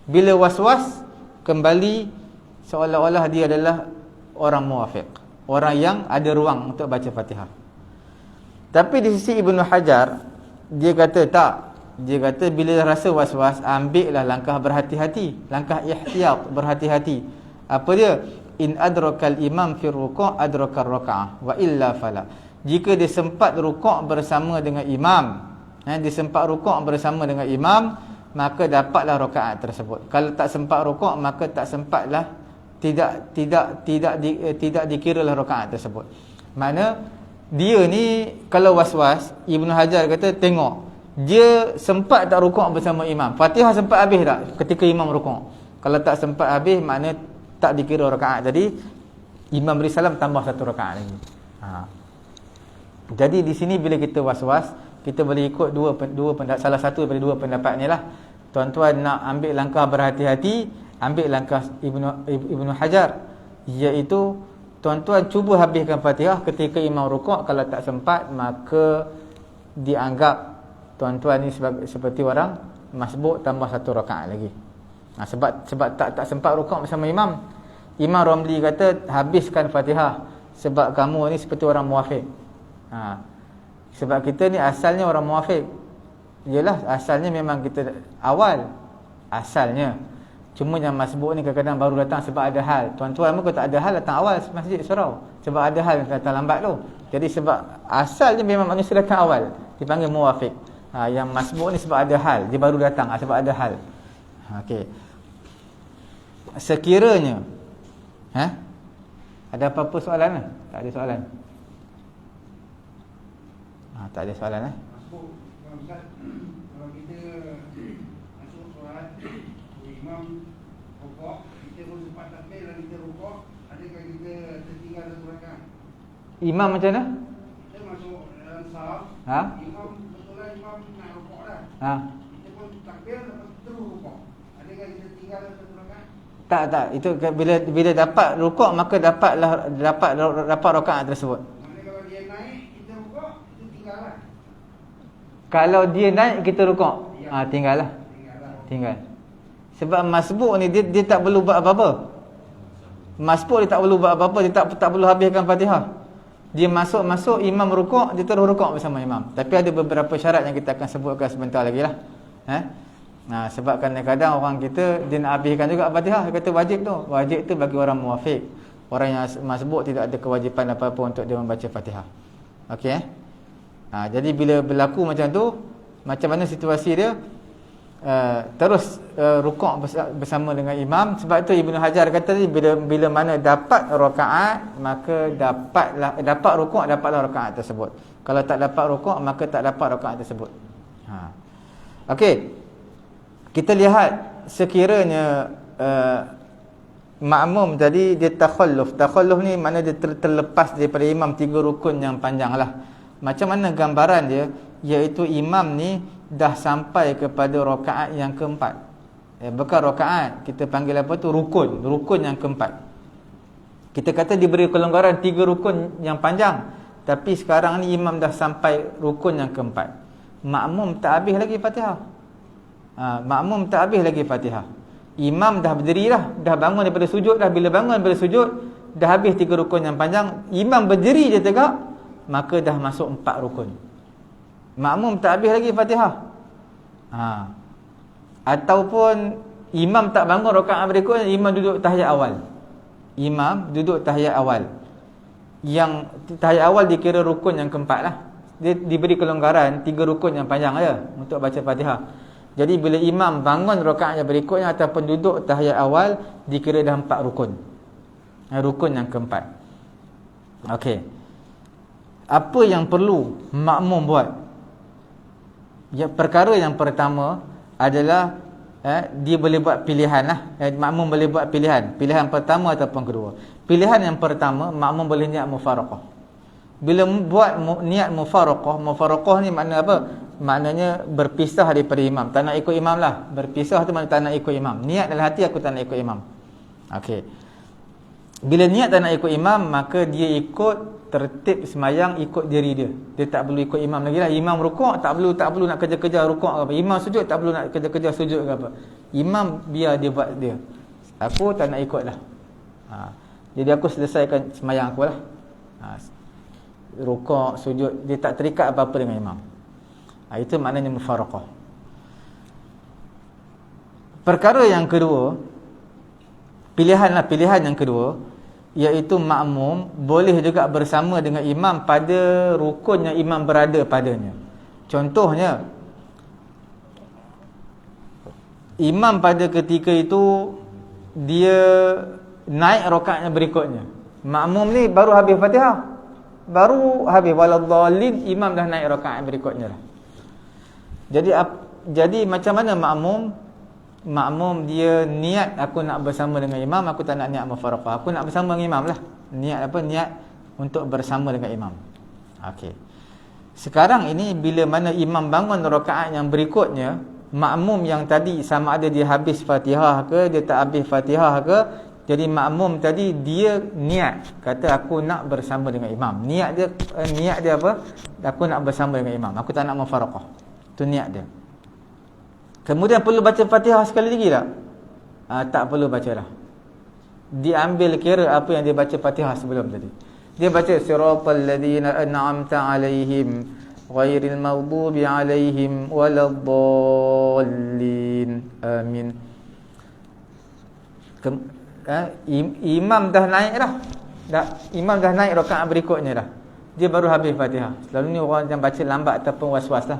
Speaker 1: Bila was-was, kembali seolah-olah dia adalah orang muwafiq, orang yang ada ruang untuk baca Fatihah. Tapi di sisi Ibnu Hajar, dia kata tak. Dia kata bila rasa was-was, ambillah langkah berhati-hati, langkah ihtiyat, berhati-hati. Apa dia? In adrakal imam fi ruku' adrakar raka'ah wa illa fala. Jika dia sempat rukuk bersama dengan imam, dia sempat rukuk bersama dengan imam, maka dapatlah rakaat tersebut. Kalau tak sempat rukuk, maka tak sempatlah, tidak dikiralah rakaat tersebut. Makna dia ni kalau was-was, Ibnu Hajar kata tengok, dia sempat tak rukuk bersama imam. Fatihah sempat habis tak ketika imam rukuk? Kalau tak sempat habis, makna tak dikira rakaat. Jadi imam beri salam, tambah satu rakaat lagi. Jadi di sini bila kita was-was, kita boleh ikut salah satu daripada dua pendapat ni lah. Tuan-tuan nak ambil langkah berhati-hati, ambil langkah Ibnu Hajar, iaitu tuan-tuan cuba habiskan Fatihah ketika imam rukuk. Kalau tak sempat, maka dianggap tuan-tuan ni seperti orang masbuk, tambah satu rakaat lagi. Sebab tak sempat rukuk bersama imam. Imam Ramli kata habiskan Fatihah, sebab kamu ni seperti orang muwafiq. Sebab kita ni asalnya orang muwafiq. Yalah, asalnya memang kita awal, asalnya. Cuma yang masbuk ni kadang-kadang baru datang sebab ada hal. Tuan-tuan pun tak ada hal, datang awal masjid surau, sebab ada hal datang lambat tu. Jadi sebab asalnya memang manusia datang awal, dipanggil muwafiq. Yang masbuk ni sebab ada hal, dia baru datang sebab ada hal. Okey. Sekiranya ada apa-apa soalan? Tak ada soalan. Tak ada soalan
Speaker 2: Masuk Ustaz, kalau kita masuk solat, imam rukuk, kita pun sempat takbir dan kita rukuk, adakah kita tertinggal satu rakaat?
Speaker 1: Imam macam mana?
Speaker 2: Kita masuk dalam saf, imam betulan imam nak rukuk dah. Kita pun takbir lepas terus rukuk. Adakah kita tinggal satu rakaat?
Speaker 1: Tak, itu bila dapat rukuk, maka dapat rakaat tersebut. Kalau dia naik kita rukuk, tinggal. Sebab masbuk ni dia tak perlu buat apa-apa. Masbuk dia tak perlu buat apa-apa, dia tak perlu habiskan Fatihah. Dia masuk imam rukuk, dia terus rukuk bersama imam. Tapi ada beberapa syarat yang kita akan sebutkan sebentar lagi lah. Sebab kadang-kadang orang kita dia nak habiskan juga Fatihah, dia kata wajib tu bagi orang muwafiq. Orang yang masbuk tidak ada kewajipan apa-apa untuk dia membaca Fatihah. Okey. Jadi bila berlaku macam tu, macam mana situasi dia? terus rukuk bersama dengan imam. Sebab tu Ibnu Hajar kata tadi, bila mana dapat rakaat, maka dapat rukuk, dapatlah rakaat tersebut. Kalau tak dapat rukuk, maka tak dapat rakaat tersebut. Okey, kita lihat sekiranya makmum tadi dia takhalluf. Takhalluf ni makna dia terlepas daripada imam 3 rukun yang panjang lah. Macam mana gambaran dia? Iaitu imam ni dah sampai kepada rakaat yang keempat. Bukan rakaat, kita panggil apa tu, rukun. Rukun yang keempat. Kita kata diberi kelonggaran 3 rukun yang panjang, tapi sekarang ni imam dah sampai rukun yang keempat. Makmum tak habis lagi Fatihah. Makmum tak habis lagi Fatihah. Imam dah berdiri dah bangun daripada sujud dah. Bila bangun daripada sujud, dah habis 3 rukun yang panjang. Imam berdiri je tegak, maka dah masuk 4 rukun. Makmum tak habis lagi Fatihah. Ataupun imam tak bangun rakaat berikutnya, imam duduk tahiyat awal. Imam duduk tahiyat awal. Yang tahiyat awal dikira rukun yang keempat lah. Dia diberi kelonggaran 3 rukun yang panjang aja untuk baca Fatihah. Jadi bila imam bangun rakaat yang berikutnya ataupun duduk tahiyat awal, dikira dah 4 rukun. Rukun yang keempat. Okey. Apa yang perlu makmum buat? Perkara yang pertama adalah dia boleh buat pilihan lah. Makmum boleh buat pilihan. Pilihan pertama ataupun kedua. Pilihan yang pertama, makmum boleh niat mufaraqah. Bila buat niat mufaraqah ni makna apa? Maknanya berpisah daripada imam. Tak nak ikut imam lah. Berpisah tu makna tak nak ikut imam. Niat dalam hati, aku tak nak ikut imam. Okey. Bila niat tak nak ikut imam, maka dia ikut tertib semayang, ikut diri dia. Dia tak perlu ikut imam lagi lah. Imam rukuk, tak perlu nak kejar-kejar rukuk ke apa. Imam sujud, tak perlu nak kejar-kejar sujud ke apa. Imam biar dia buat dia. Aku tak nak ikut lah. Jadi aku selesaikan semayang aku lah. Rukuk, sujud, dia tak terikat apa-apa dengan imam. Itu maknanya mufaraqah. Perkara yang kedua, pilihan yang kedua, iaitu makmum boleh juga bersama dengan imam pada rukun yang imam berada padanya. Contohnya, imam pada ketika itu dia naik rakaat yang berikutnya. Makmum ni baru habis Fatihah, baru habis waladhdallin, imam dah naik rakaat berikutnya lah. Jadi macam mana makmum dia niat aku nak bersama dengan imam, aku tak nak niat mufaraqah. Aku nak bersama dengan imam lah. Niat apa? Niat untuk bersama dengan imam. Okey. Sekarang ini bila mana imam bangun rakaat yang berikutnya, makmum yang tadi sama ada dia habis Fatihah ke, dia tak habis Fatihah ke, jadi makmum tadi dia niat, kata aku nak bersama dengan imam. Niat dia apa? Aku nak bersama dengan imam. Aku tak nak mufaraqah. Itu niat dia. Kemudian perlu baca Fatihah sekali lagi tak? Tak perlu baca dah. Diambil kira apa yang dia baca Fatihah sebelum tadi. Dia baca siratal ladzina an'amta 'alaihim ghairil maghdubi 'alaihim waladdallin. Amin. Imam dah naik dah. Imam dah naik rakaat berikutnya dah. Dia baru habis Fatihah. Selalu ni orang yang baca lambat ataupun was-was lah.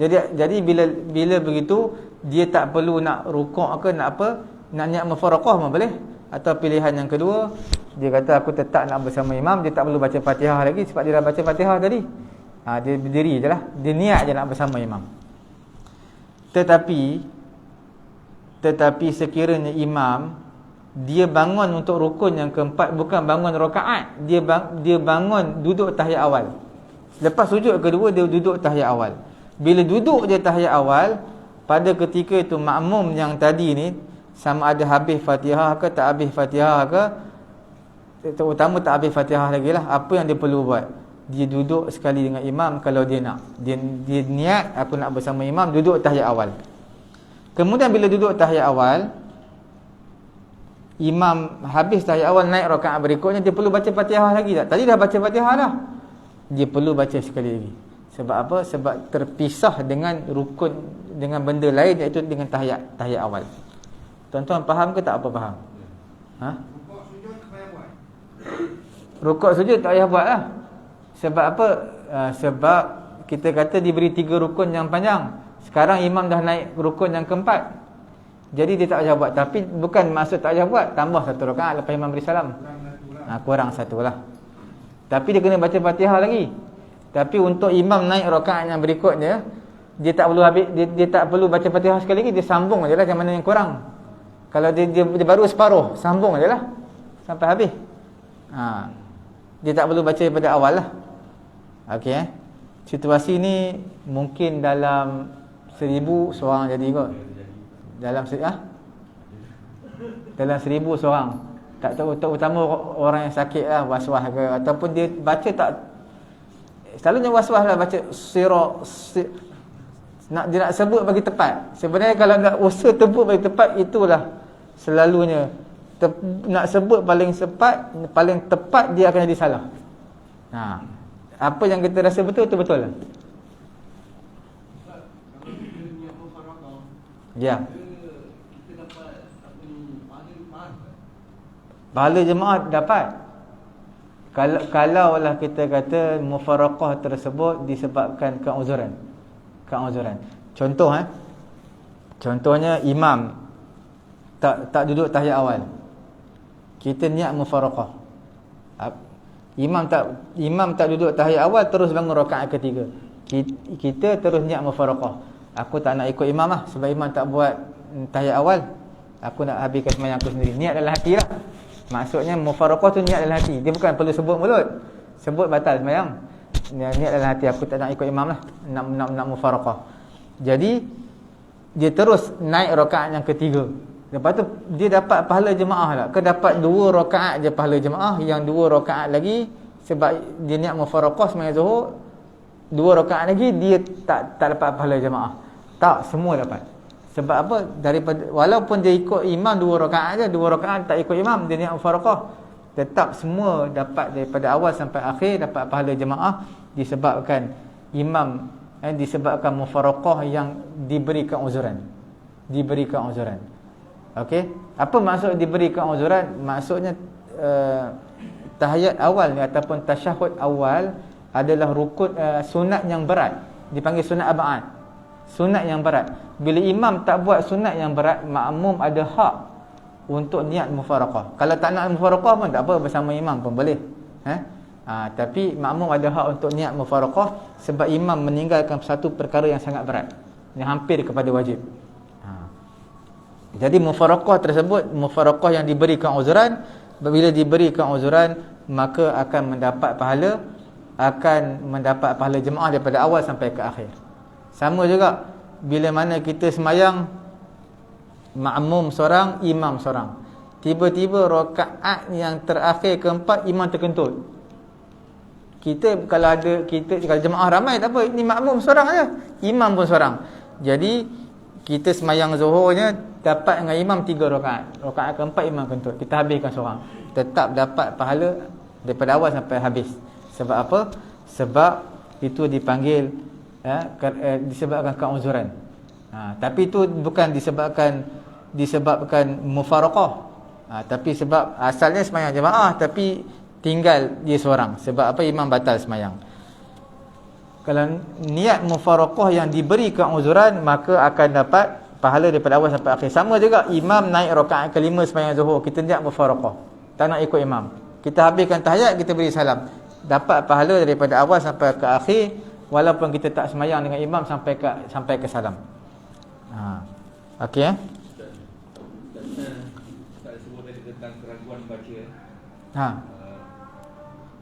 Speaker 1: Jadi bila begitu, dia tak perlu nak rukuk ke nak apa, nak niat mufaraqah pun boleh. Atau pilihan yang kedua, dia kata aku tetap nak bersama imam, dia tak perlu baca Fatihah lagi sebab dia dah baca Fatihah tadi. Dia berdiri je lah, dia niat je nak bersama imam. Tetapi sekiranya imam dia bangun untuk rukun yang keempat, bukan bangun rakaat, dia bangun duduk tahiyat awal. Lepas sujud kedua, dia duduk tahiyat awal. Bila duduk je tahiyat awal, pada ketika itu makmum yang tadi ni sama ada habis Fatihah ke tak habis Fatihah ke, terutama tak habis Fatihah lagi lah, apa yang dia perlu buat? Dia duduk sekali dengan imam kalau dia nak. Dia niat aku nak bersama imam, duduk tahiyat awal. Kemudian bila duduk tahiyat awal, imam habis tahiyat awal, naik rakaat berikutnya, dia perlu baca Fatihah lagi tak? Tadi dah baca Fatihah dah. Dia perlu baca sekali lagi. Sebab apa? Sebab terpisah dengan rukun, dengan benda lain, iaitu dengan tahiyat awal. Tuan-tuan faham ke tak apa faham?
Speaker 2: Rukuk sujud tak payah buat.
Speaker 1: Rukuk sujud tak payah buat lah. Sebab apa? Sebab kita kata diberi 3 rukun yang panjang. Sekarang imam dah naik rukun yang keempat, jadi dia tak payah buat. Tapi bukan maksud tak payah buat, tambah satu rakaat lepas imam beri salam. Kurang satu lah. Tapi dia kena baca Fatihah lagi. Tapi untuk imam naik rakaat yang berikutnya, dia tak perlu habis, dia tak perlu baca Fatihah sekali lagi, dia sambung aje lah macam mana yang kurang. Kalau dia baru separuh, sambung aje lah sampai habis. Dia tak perlu baca daripada awal lah. Okey. Situasi ni mungkin dalam 1000 seorang jadi kot. Dalam 1000 seorang. Tak tahu, terutama orang yang sakit lah, was-was ke, ataupun dia baca tak, selalunya was-was lah baca dia nak sebut bagi tepat. Sebenarnya kalau nak usaha sebut bagi tepat, itulah selalunya nak sebut paling tepat, dia akan jadi salah. Apa yang kita rasa betul, itu betul lah. Ya. Pahala jemaah dapat. Kalaulah kita kata mufaraqah tersebut disebabkan keuzuran. Contohnya imam tak duduk tahiyat awal. Kita niat mufaraqah. Imam tak duduk tahiyat awal, terus bangun rakaat ketiga. Kita terus niat mufaraqah. Aku tak nak ikut imam lah, sebab imam tak buat tahiyat awal. Aku nak habiskan sembahyang aku sendiri. Niat dalam hati lah. Maksudnya mufaraqah tu niat dalam hati. Dia bukan perlu sebut mulut. Sebut batal sembahyang. Niat dalam hati, aku tak nak ikut imam lah, nak mufaraqah. Jadi dia terus naik rakaat yang ketiga. Lepas tu dia dapat pahala jemaah lah. Ke dapat 2 rakaat je pahala jemaah, yang 2 rakaat lagi sebab dia niat mufaraqah sembahyang Zuhur, 2 rakaat lagi dia tak dapat pahala jemaah. Tak, semua dapat. Sebab apa? Daripada walaupun dia ikut imam 2 rakaat je, 2 rakaat tak ikut imam, dia niat mufaraqah, tetap semua dapat daripada awal sampai akhir dapat pahala jemaah, disebabkan imam disebabkan mufaraqah yang diberikan uzuran. Okey, apa maksud diberikan uzuran? Maksudnya tahiyat awal ni ataupun tasyahud awal adalah rukun, sunat yang berat, dipanggil sunat ab'ad, sunat yang berat. Bila imam tak buat sunat yang berat, makmum ada hak untuk niat mufaraqah. Kalau tak nak mufaraqah pun tak apa, bersama imam pun boleh. Tapi makmum ada hak untuk niat mufaraqah sebab imam meninggalkan satu perkara yang sangat berat, yang hampir kepada wajib. Jadi mufaraqah tersebut, mufaraqah yang diberikan uzuran, bila diberikan uzuran maka akan mendapat pahala jemaah daripada awal sampai ke akhir. Sama juga bila mana kita semayang makmum seorang, imam seorang, tiba-tiba rakaat yang terakhir keempat imam terkentut. Kalau jemaah ramai tak apa, ini makmum seorang aja, imam pun seorang. Jadi kita semayang zuhurnya dapat dengan imam 3 rakaat. Rakaat keempat imam kentut, kita habiskan seorang, tetap dapat pahala daripada awal sampai habis. Sebab apa? Sebab itu dipanggil disebabkan keuzuran. Tapi itu bukan disebabkan mufaraqah. Tapi sebab asalnya semayang jemaah, tapi tinggal dia seorang. Sebab apa? Imam batal semayang. Kalau niat mufaraqah yang diberikan uzuran, maka akan dapat pahala daripada awal sampai akhir. Sama juga imam naik rakaat kelima semayang Zuhur, kita niat mufaraqah, tak nak ikut imam, kita habiskan tahiyat, kita beri salam, dapat pahala daripada awal sampai ke akhir, walaupun kita tak semayang dengan imam sampai ke salam. Okey.
Speaker 3: Tak sebut tadi tentang keraguan baca.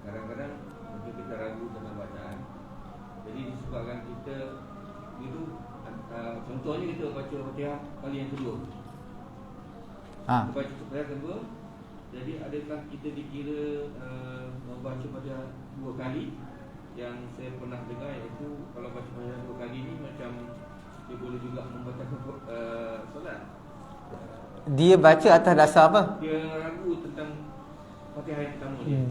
Speaker 3: Kadang-kadang mungkin kita ragu tentang bacaan. Jadi disebabkan kita itu, contohnya kita baca Fatihah kali yang kedua. Kita baca Fatihah kedua, jadi adakah kita dikira membaca Fatihah 2 kali? Yang saya pernah dengar iaitu kalau baca Fatihah 2 kali ni macam dia boleh juga membaca solat.
Speaker 1: Dia baca atas dasar apa?
Speaker 3: Dia ragu tentang Fatihah yang pertama ni.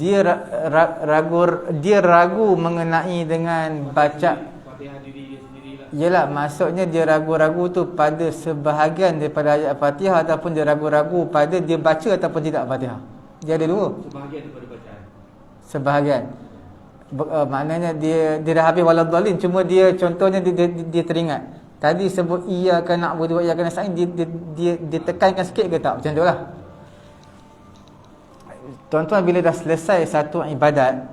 Speaker 1: Dia ragu mengenai dengan baca
Speaker 3: Fatihah diri dia sendirilah.
Speaker 1: Yalah, maksudnya dia ragu-ragu tu pada sebahagian daripada ayat Fatihah, ataupun dia ragu-ragu pada dia baca ataupun tidak Fatihah. Dia ada dua.
Speaker 3: Sebahagian daripada bacaan.
Speaker 1: Sebahagian. Maknanya dia dah habis waladhdallin, cuma dia contohnya dia teringat. Tadi sebut iyyaka na'budu wa iyyaka nasta'in, dia tekankan sikit ke tak? Macam tu lah. Tuan-tuan bila dah selesai satu ibadat,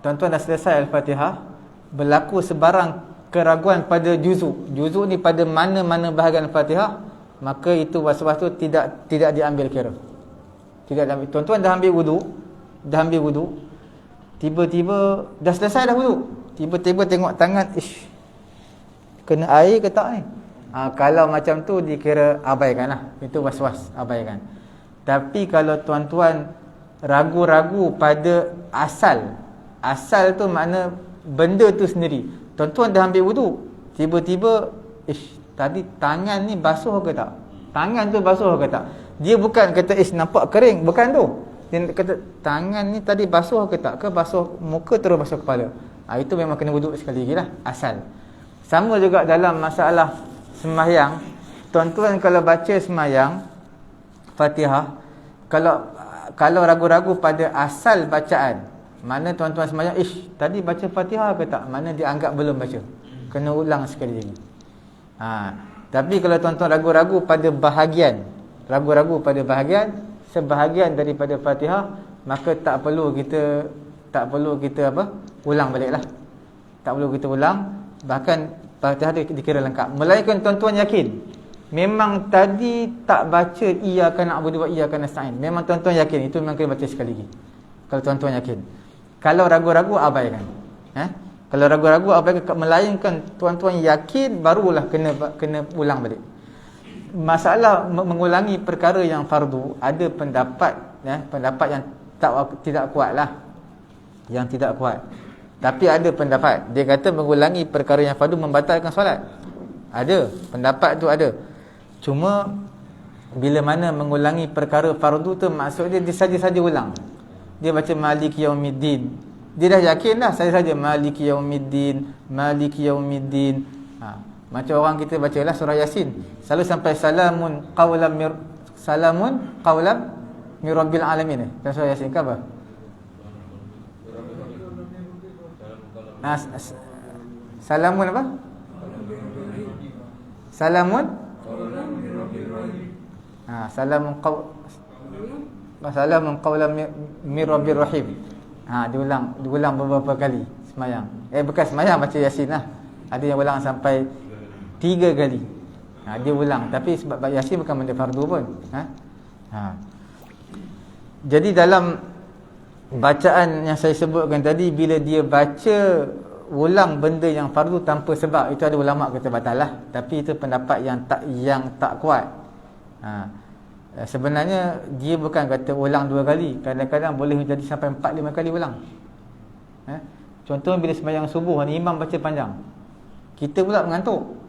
Speaker 1: tuan-tuan dah selesai Al-Fatihah, berlaku sebarang keraguan pada juzuk. Juzuk ni pada mana-mana bahagian Al-Fatihah, maka itu was-was tu tidak diambil kira. Tidak diambil. Tuan-tuan dah ambil wudu, tiba-tiba dah selesai dah wudu, tiba-tiba tengok tangan, kena air ke tak ni? Kalau macam tu dikira abaikan lah. Itu was-was, abaikan. Tapi kalau tuan-tuan ragu-ragu pada asal tu makna benda tu sendiri. Tuan-tuan dah ambil wudu, tiba-tiba tadi tangan ni basuh ke tak? Tangan tu basuh ke tak? Dia bukan kata nampak kering, bukan tu. Dia kata tangan ni tadi basuh ke tak? Ke basuh muka terus basuh kepala. Itu memang kena wudu sekali lagi lah, asal. Sama juga dalam masalah sembahyang. Tuan-tuan kalau baca sembahyang Fatihah, kalau ragu-ragu pada asal bacaan, mana tuan-tuan sembahyang, tadi baca Fatihah ke tak? Mana dia anggap belum baca, kena ulang sekali lagi. Tapi kalau tuan-tuan ragu-ragu pada bahagian, sebahagian daripada Fatihah, maka tak perlu kita ulang baliklah. Tak perlu kita ulang. Bahkan Fatihah dikira lengkap. Melainkan tuan-tuan yakin memang tadi tak baca iyyaka na'budu wa iyyaka nasta'in. Memang tuan-tuan yakin itu memang kena baca sekali lagi. Kalau tuan-tuan yakin. Kalau ragu-ragu, abaikan. Kalau ragu-ragu, abaikan. Melainkan tuan-tuan yakin, barulah kena ulang balik. Masalah mengulangi perkara yang fardu, ada pendapat yang tidak kuat lah. Yang tidak kuat. Tapi ada pendapat, dia kata mengulangi perkara yang fardu membatalkan solat. Ada, pendapat tu ada. Cuma bila mana mengulangi perkara fardu tu, maksudnya dia saja-saja ulang. Dia baca Maliki Yaumiddin, dia dah yakin dah, saja-saja Maliki Yaumiddin, Maliki Yaumiddin. Macam orang kita bacalah surah Yasin, selalu sampai salamun qaulam mir rabbil alamin. Surah Yasin ke apa? Salamun apa? Salamun Salamun qaulan mir rabbir rahim. Diulang beberapa kali semayang. Bukan semayang, baca Yasin lah. Ada yang ulang sampai 3 kali. Dia ulang, tapi sebab Yasin bukan benda fardu pun. Jadi dalam bacaan yang saya sebutkan tadi, bila dia baca ulang benda yang fardu tanpa sebab, itu ada ulama kata batal lah. Tapi itu pendapat yang tak kuat. Sebenarnya dia bukan kata ulang 2 kali, kadang-kadang boleh jadi sampai 4-5 kali ulang. Contoh bila sembahyang subuh ni imam baca panjang, kita pula mengantuk.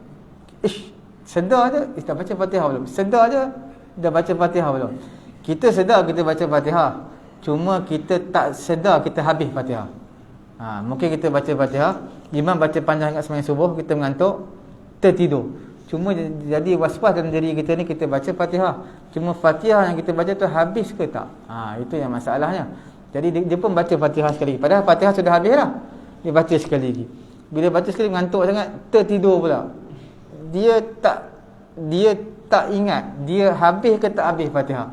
Speaker 1: Sedar je dah baca Fatihah belum? Sedar je dah baca Fatihah belum? Kita sedar kita baca Fatihah, cuma kita tak sedar kita habis Fatihah. Mungkin kita baca Fatihah, imam baca panjang ingat sembahyang subuh, kita mengantuk, tertidur. Cuma jadi was-was dalam diri kita ni, kita baca Fatihah, cuma Fatihah yang kita baca tu habis ke tak? Itu yang masalahnya. Jadi dia pun baca Fatihah sekali lagi, padahal Fatihah sudah habis dah, dia baca sekali lagi. Bila baca sekali mengantuk sangat, tertidur pula. Dia tak ingat dia habis ke tak habis Fatihah,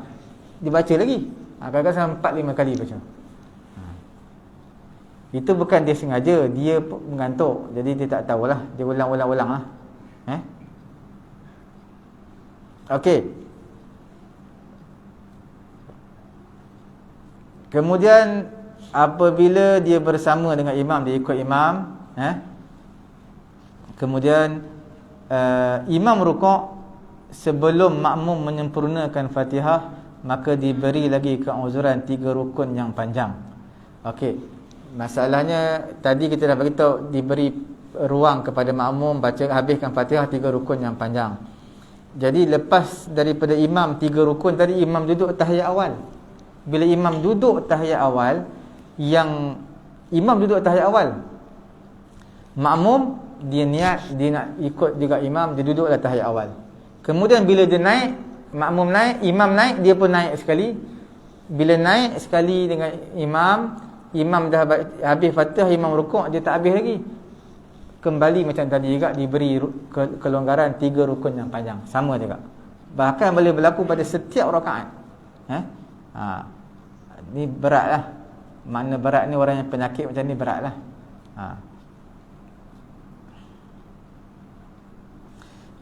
Speaker 1: dia baca lagi. Kadang-kadang sampai 4-5 kali baca. Itu bukan dia sengaja, dia mengantuk, jadi dia tak tahulah, dia ulang-ulang lah. Okey. Kemudian apabila dia bersama dengan imam, dia ikut imam, kemudian imam rukuk, sebelum makmum menyempurnakan Fatihah, maka diberi lagi keuzuran 3 rukun yang panjang. Okey. Masalahnya tadi kita dah beritahu diberi ruang kepada makmum baca habiskan Fatihah 3 rukun yang panjang. Jadi lepas daripada imam 3 rukun tadi, imam duduk tahiyat awal. Bila imam duduk tahiyat awal, makmum dia niat dia nak ikut juga imam, dia duduklah tahiyat awal. Kemudian bila dia naik, makmum naik, imam naik, dia pun naik sekali. Bila naik sekali dengan imam dah habis Fatihah, imam rukuk, dia tak habis lagi. kembali macam tadi juga, diberi kelonggaran 3 rukun yang panjang, sama juga. Bahkan boleh berlaku pada setiap rakaat. Ni beratlah. Makna berat ni, orang yang penyakit macam ni beratlah.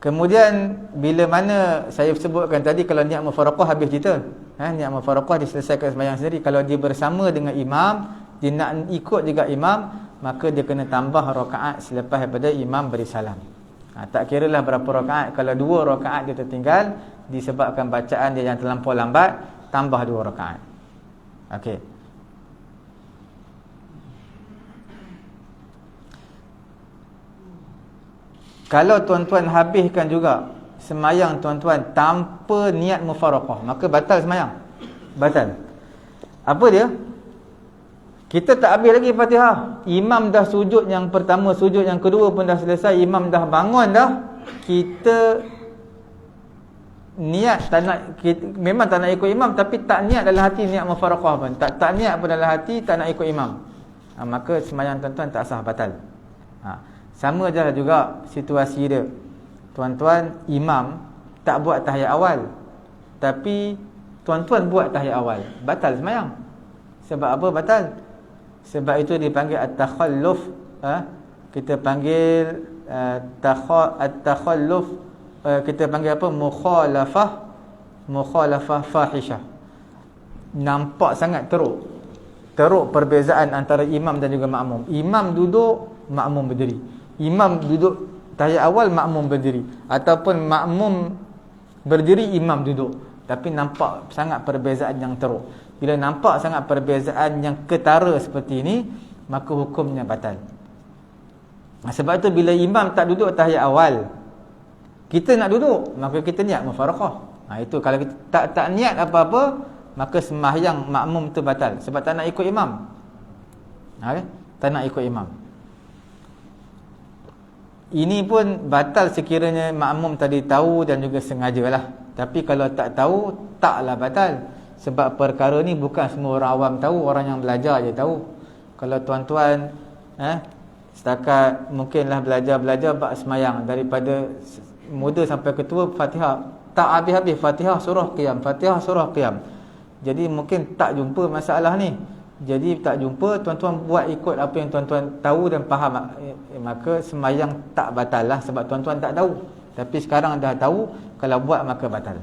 Speaker 1: Kemudian bila mana saya sebutkan tadi, kalau niat mufaraqah habis cerita. Niat mufaraqah diselesaikan sembahyang sendiri. Kalau dia bersama dengan imam, dia nak ikut juga imam, maka dia kena tambah rakaat selepas daripada imam beri salam. Tak kira lah berapa rakaat. Kalau 2 rakaat dia tertinggal disebabkan bacaan dia yang terlampau lambat, tambah 2 rakaat. Okey. Kalau tuan-tuan habiskan juga semayang tuan-tuan tanpa niat mufaraqah, maka batal semayang. Batal. Apa dia? Kita tak habis lagi Fatihah. Imam dah sujud yang pertama, sujud yang kedua pun dah selesai, imam dah bangun dah. Kita niat tak nak, memang tak nak ikut imam, tapi tak niat dalam hati niat mufaraqah pun. Tak niat pun dalam hati tak nak ikut imam. Maka semayang tuan-tuan tak sah, batal. Sama je juga situasi dia. Tuan-tuan, imam tak buat tahiyat awal, tapi tuan-tuan buat tahiyat awal, batal semayang. Sebab apa batal? Sebab itu dipanggil at-takhalluf. Kita panggil at-takhalluf, kita panggil apa? Mukhalafah fahishah. Nampak sangat teruk perbezaan antara imam dan juga makmum. Imam duduk, makmum berdiri. Imam duduk tahiyat awal, makmum berdiri. Ataupun makmum berdiri, imam duduk. Tapi nampak sangat perbezaan yang teruk. Bila nampak sangat perbezaan yang ketara seperti ini, maka hukumnya batal. Sebab itu bila imam tak duduk tahiyat awal, kita nak duduk, maka kita niat mufaraqah. Itu kalau kita tak niat apa-apa, maka sembahyang makmum tu batal. Sebab tak nak ikut imam. Tak nak ikut imam. Ini pun batal sekiranya makmum tadi tahu dan juga sengajalah. Tapi kalau tak tahu, taklah batal. Sebab perkara ni bukan semua orang awam tahu, orang yang belajar je tahu. Kalau tuan-tuan setakat mungkinlah belajar bab semayang, daripada muda sampai ketua Fatihah, tak habis-habis Fatihah surah qiyam, Fatihah surah qiyam. Jadi mungkin tak jumpa masalah ni. Jadi tak jumpa, tuan-tuan buat ikut apa yang tuan-tuan tahu dan faham, maka sembahyang tak batal lah, sebab tuan-tuan tak tahu. Tapi sekarang dah tahu, kalau buat maka batal.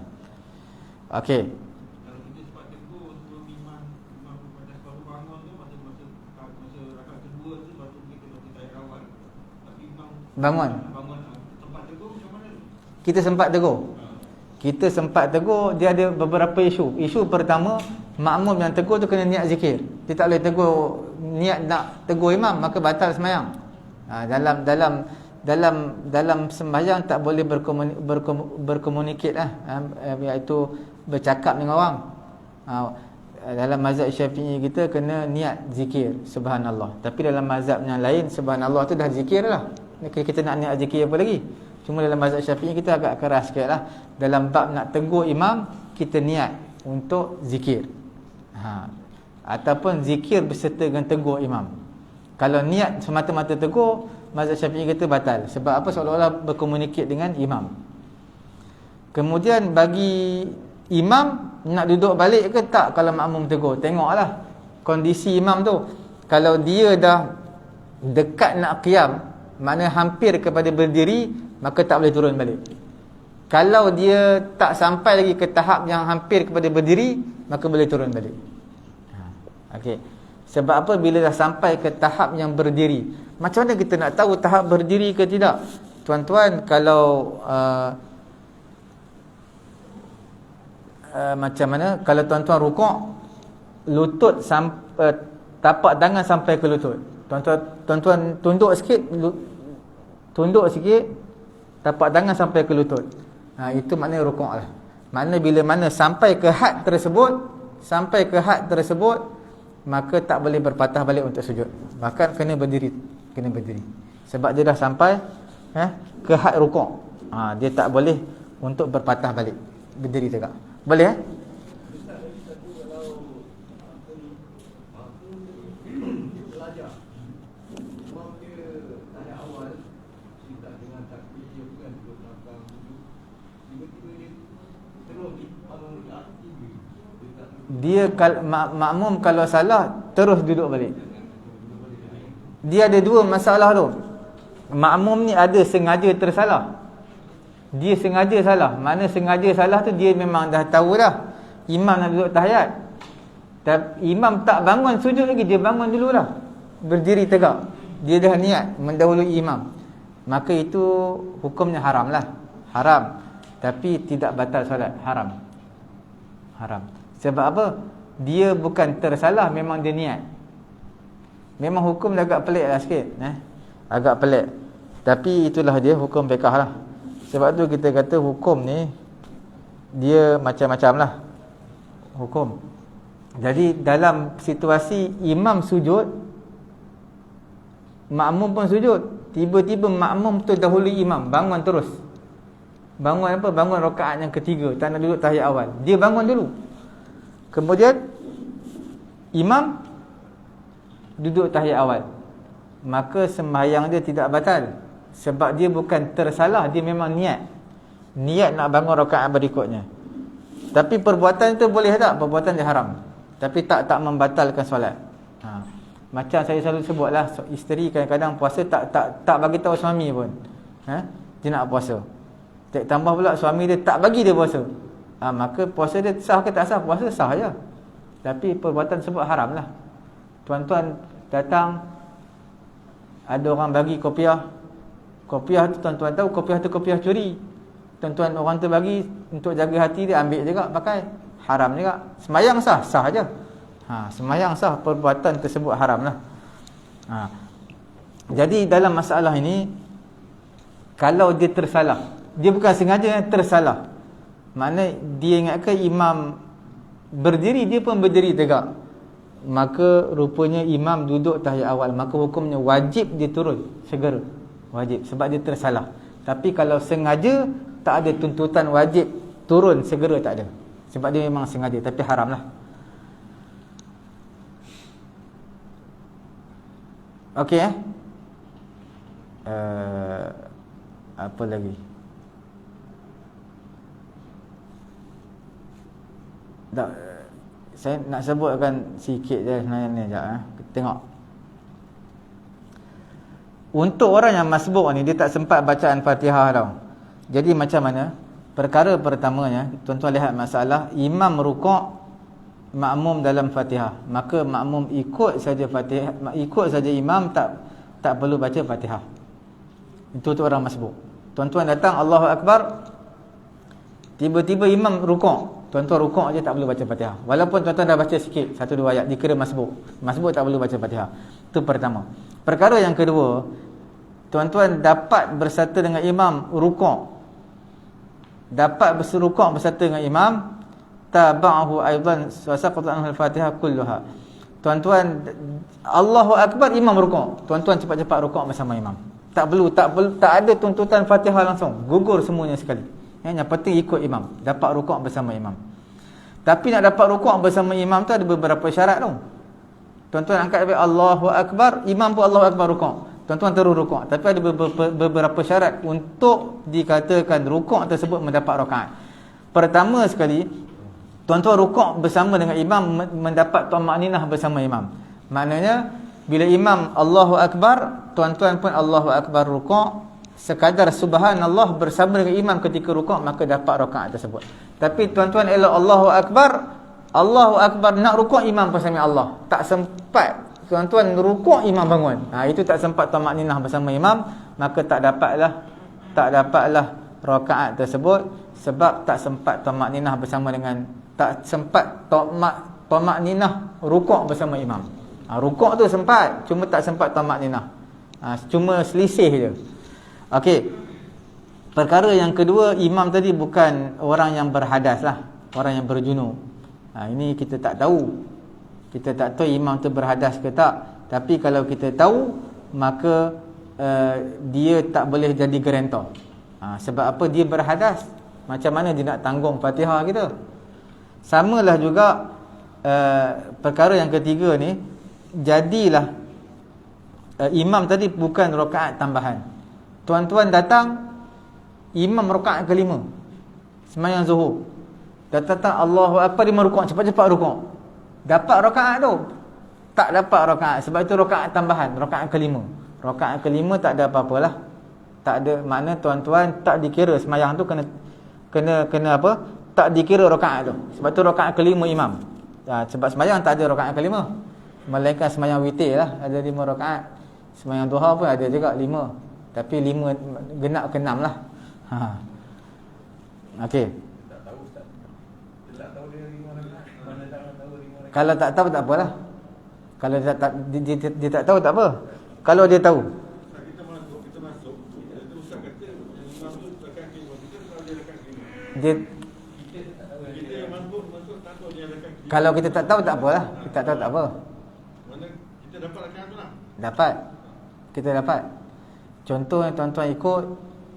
Speaker 1: Okey.
Speaker 4: Kalau kita sempat tegur sebelum imam baru bangun tu, masa rakaat kedua tu baru kita baca tahiyat awal. Tapi imam
Speaker 1: bangun
Speaker 4: sempat tegur macam mana?
Speaker 1: Kita sempat tegur. Kita sempat tegur, dia ada beberapa isu. Isu pertama, makmum yang tegur tu kena niat zikir. Dia tak boleh tegur niat nak tegur imam, maka batal sembahyang. Dalam sembahyang tak boleh berkomunikate lah, iaitu bercakap dengan orang. Dalam mazhab Syafi'i kita kena niat zikir subhanallah. Tapi dalam mazhab yang lain, subhanallah tu dah zikir lah. Kita nak niat zikir apa lagi? Cuma dalam mazhab Syafi'i kita agak keras sikit lah. Dalam bab nak tegur imam, kita niat untuk zikir. Ataupun zikir berserta dengan tegur imam. Kalau niat semata-mata tegur, mazhab Syafi'i kata batal. Sebab apa? Seolah-olah berkomunikasi dengan imam. Kemudian bagi imam, nak duduk balik ke tak kalau makmum tegur? Tengoklah kondisi imam tu. Kalau dia dah dekat nak qiyam, makna hampir kepada berdiri, maka tak boleh turun balik. Kalau dia tak sampai lagi ke tahap yang hampir kepada berdiri, maka boleh turun balik. Okey. Sebab apa? Bila dah sampai ke tahap yang berdiri, macam mana kita nak tahu tahap berdiri ke tidak? Tuan-tuan, kalau macam mana? Kalau tuan-tuan rukuk, lutut tapak tangan sampai ke lutut. Tuan-tuan tunduk sikit, tapak tangan sampai ke lutut. Itu maknanya rukuk lah. Maknanya bila mana sampai ke had tersebut, maka tak boleh berpatah balik untuk sujud. Bahkan kena berdiri. Sebab dia dah sampai ke had rukuk. Dia tak boleh untuk berpatah balik, berdiri tegak. Boleh
Speaker 4: Belajar imam dia tahiyat awal
Speaker 1: Dia makmum kalau salah terus duduk balik. Dia ada dua masalah tu. Makmum ni ada sengaja tersalah. Dia sengaja salah. Mana sengaja salah tu dia memang dah tahu dah imam nak duduk tahiyat. Tapi imam tak bangun sujud lagi, dia bangun dulu dah. Berdiri tegak. Dia dah niat mendahului imam. Maka itu hukumnya haram lah. Haram. Tapi tidak batal solat. Haram. Haram. Sebab apa? Dia bukan tersalah, memang dia niat. Memang hukum dia agak pelik lah sikit, agak pelik. Tapi itulah dia hukum fiqh lah. Sebab tu kita kata hukum ni dia macam-macam lah hukum. Jadi dalam situasi imam sujud, makmum pun sujud. Tiba-tiba makmum tu dahulu imam, bangun terus. Bangun apa? Bangun rakaat yang ketiga, tak nak duduk tahiyat awal. Dia bangun dulu. Kemudian imam duduk tahiyat awal. Maka sembahyang dia tidak batal. Sebab dia bukan tersalah, dia memang niat. Niat nak bangun rakaat berikutnya. Tapi perbuatan itu boleh tak? Perbuatan dia haram. Tapi tak membatalkan solat. Macam saya selalu sebutlah, isteri kadang-kadang puasa tak bagi tahu suami pun. Dia nak puasa. Tambah pula suami dia tak bagi dia puasa. Maka puasa dia sah ke tak sah? Puasa sah je. Tapi perbuatan tersebut haram lah. Tuan-tuan datang, ada orang bagi kopiah. Kopiah tu tuan-tuan tahu, kopiah tu kopiah curi. Tuan-tuan orang tu bagi untuk jaga hati dia, ambil juga pakai. Haram juga. Semayang sah? Sah je. Semayang sah, perbuatan tersebut haram lah. Jadi dalam masalah ini, kalau dia tersalah, dia bukan sengaja tersalah, makna dia ingatkan imam berdiri, dia pun berdiri tegak, maka rupanya imam duduk tahiyat awal, maka hukumnya wajib dia turun segera. Wajib, sebab dia tersalah. Tapi kalau sengaja, tak ada tuntutan wajib turun segera, tak ada. Sebab dia memang sengaja, tapi haram lah. Okey apa lagi? Tak, saya nak sebutkan sikit je sebenarnya ni sekejap. Kita tengok. Untuk orang yang masbuk ni, dia tak sempat bacaan Fatihah tau. Jadi macam mana? Perkara pertamanya, tuan-tuan lihat masalah, imam rukuk, makmum dalam Fatihah. Maka makmum ikut saja Fatihah, ikut saja imam, tak perlu baca Fatihah. Itu untuk orang masbuk. Tuan-tuan datang Allahu Akbar, tiba-tiba imam rukuk, tuan-tuan rukuk aja, tak perlu baca Fatihah. Walaupun tuan-tuan dah baca sikit, 1-2 ayat, dikira masbuk. Masbuk tak perlu baca Fatihah. Itu pertama. Perkara yang kedua, tuan-tuan dapat bersatu dengan imam rukuk, dapat berserukuk bersatu dengan imam, taba'ahu aidan wa saqata anhu al-Fatihah kulluha. Tuan-tuan Allahu Akbar, imam rukuk, tuan-tuan cepat-cepat rukuk bersama imam. Tak ada tuntutan Fatihah langsung, gugur semuanya sekali. Yang penting ikut imam, dapat rukuk bersama imam. Tapi nak dapat rukuk bersama imam tu ada beberapa syarat tu. Tuan-tuan angkat Allahu Akbar, imam pun Allahu Akbar rukuk, tuan-tuan terus rukuk. Tapi ada beberapa syarat untuk dikatakan rukuk tersebut mendapat rakaat. Pertama sekali, tuan-tuan rukuk bersama dengan imam, mendapat tumaninah bersama imam. Maknanya bila imam Allahu Akbar, tuan-tuan pun Allahu Akbar rukuk, sekadar subhanallah bersama dengan imam ketika rukuk, maka dapat rakaat tersebut. Tapi tuan-tuan elok Allahu Akbar nak rukuk, imam pun sami Allah, tak sempat tuan-tuan rukuk, imam bangun. Itu tak sempat tumaninah bersama imam, maka tak dapatlah rakaat tersebut, sebab tak sempat tumaninah bersama dengan, tak sempat tumaninah rukuk bersama imam. Rukuk tu sempat, cuma tak sempat tamakninah. Cuma selisih je. Okey. Perkara yang kedua, imam tadi bukan orang yang berhadas lah, orang yang berjunub. Ini kita tak tahu. Kita tak tahu imam tu berhadas ke tak. Tapi kalau kita tahu, maka dia tak boleh jadi gerentor. Sebab apa? Dia berhadas. Macam mana dia nak tanggung Fatihah kita? Samalah juga perkara yang ketiga ni, jadilah imam tadi bukan rakaat tambahan. Tuan-tuan datang, imam rakaat kelima, sembahyang zuhur. Datang Allahu Akbar, dia merukuk, cepat-cepat rukuk. Dapat rakaat tu? Tak dapat rakaat. Sebab itu rakaat tambahan, rakaat kelima. Rakaat kelima tak ada apa-apalah. Tak ada makna tuan-tuan tak dikira semayang tu kena apa? Tak dikira rakaat tu. Sebab tu rakaat kelima imam. Sebab semayang tak ada rakaat kelima. Melainkan semayang witir lah, ada 5 rakaat. Semayang duha pun ada juga 5. Tapi 5 genap ke 6 lah. Okey.
Speaker 3: Tak tahu Ustaz. Dia tak tahu dia 5 rakaat. Mana tak tahu 5 rakaat.
Speaker 1: Kalau tak tahu tak apalah. Kalau dia tak tahu tak apa. Kalau dia tahu.
Speaker 4: Kita masuk, itu Ustaz kata yang imam tu rakaat kelima. Kita tahu dia rakaat kelima.
Speaker 1: Dia
Speaker 4: Kita yang masuk tak tahu dia rakaat kelima.
Speaker 1: kalau kita tak tahu tak apalah. Kita tak tahu tak apa.
Speaker 4: Mana kita dapat rakaat tu lah.
Speaker 1: Dapat. Kita dapat. Contoh yang tuan-tuan ikut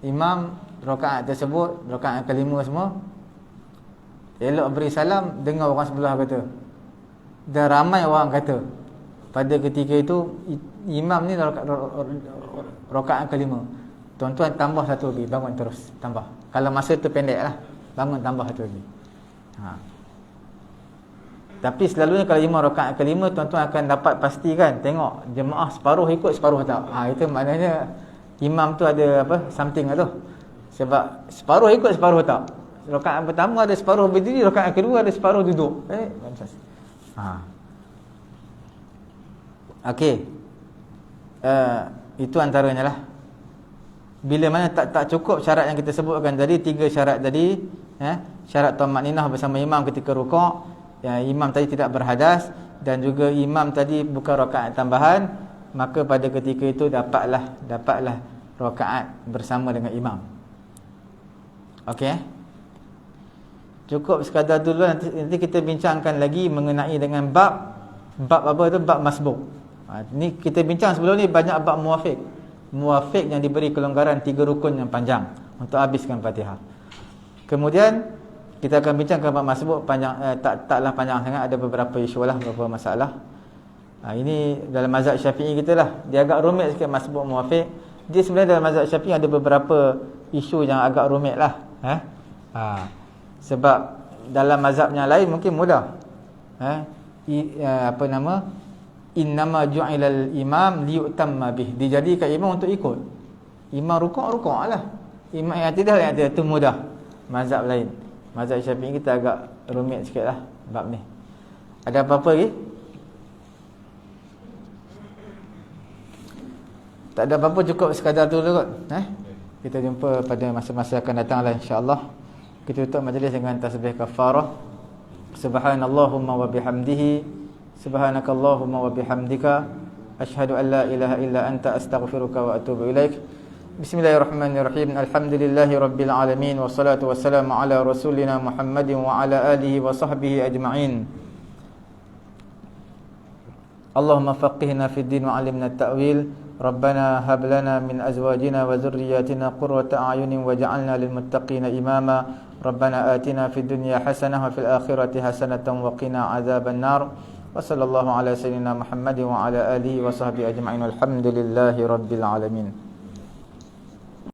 Speaker 1: imam rakaat tersebut, rakaat kelima semua. Elok beri salam, dengar orang sebelah kata. Dan ramai orang kata pada ketika itu imam ni rakaat kelima. Tuan-tuan tambah satu lagi, bangun terus, tambah. Kalau masa tu pendek lah, bangun tambah satu lagi. Tapi selalunya kalau imam rakaat kelima, tuan-tuan akan dapat pastikan, tengok jemaah separuh ikut, separuh tak. Itu maknanya imam tu ada apa, something lah tu. Sebab separuh ikut, separuh tak. Rakaat pertama ada separuh berdiri, rakaat kedua ada separuh duduk. Okey. Itu antaranya lah. Bila mana tak cukup syarat yang kita sebutkan tadi, 3 syarat tadi, syarat tumaninah bersama imam ketika rukuk, imam tadi tidak berhadas, dan juga imam tadi bukan rakaat tambahan, maka pada ketika itu dapatlah rakaat bersama dengan imam. Okey. Cukup sekadar dulu, nanti kita bincangkan lagi mengenai dengan bab apa tu, bab masbuk. Ni kita bincang sebelum ni banyak bab muwafiq yang diberi kelonggaran 3 rukun yang panjang untuk habiskan Fatihah. Kemudian kita akan bincangkan bab masbuk panjang, taklah panjang sangat, ada beberapa isu lah, beberapa masalah. Ini dalam mazhab Syafi'i kita lah. Dia agak rumit sikit masbuk muwafiq. Dia sebenarnya dalam mazhab Syafi'i ada beberapa isu yang agak rumit lah. Sebab dalam mazhab yang lain mungkin mudah. Innama ju'ilal imam liyutamma bih. Dijadikan imam untuk ikut. Imam rukuk lah. Imam yang tidak itu mudah. Mazhab lain, mazhab Syafi'i kita agak rumit sikit lah bab ni. Ada apa-apa lagi? Tak ada apa-apa, cukup sekadar tu dulu kot. Kita jumpa pada masa-masa akan datang lah, insya-Allah. Kita tutup majlis dengan tasbih kafarah. Subhanallahumma wa bihamdihi, subhanakallahumma wa bihamdika, asyhadu an la ilaha illa anta, astaghfiruka wa atubu ilaik. Bismillahirrahmanirrahim. Alhamdulillahi rabbil alamin, wassalatu wassalamu ala rasulina Muhammadin wa ala alihi wa sahbihi ajma'in. Allahumma faqihna fid din wa 'allimna at-ta'wil. Rabbana hab lana min azwajina wa dhurriyyatina qurrata a'yunin waj'alna lil muttaqina imama. Rabbana atina fid dunya hasanah wa fil akhirati hasanatan wa qina adzaban nar. Wa sallallahu ala sayyidina Muhammadin wa ala alihi wa sahbihi ajma'in. Alhamdulillahi rabbil alamin.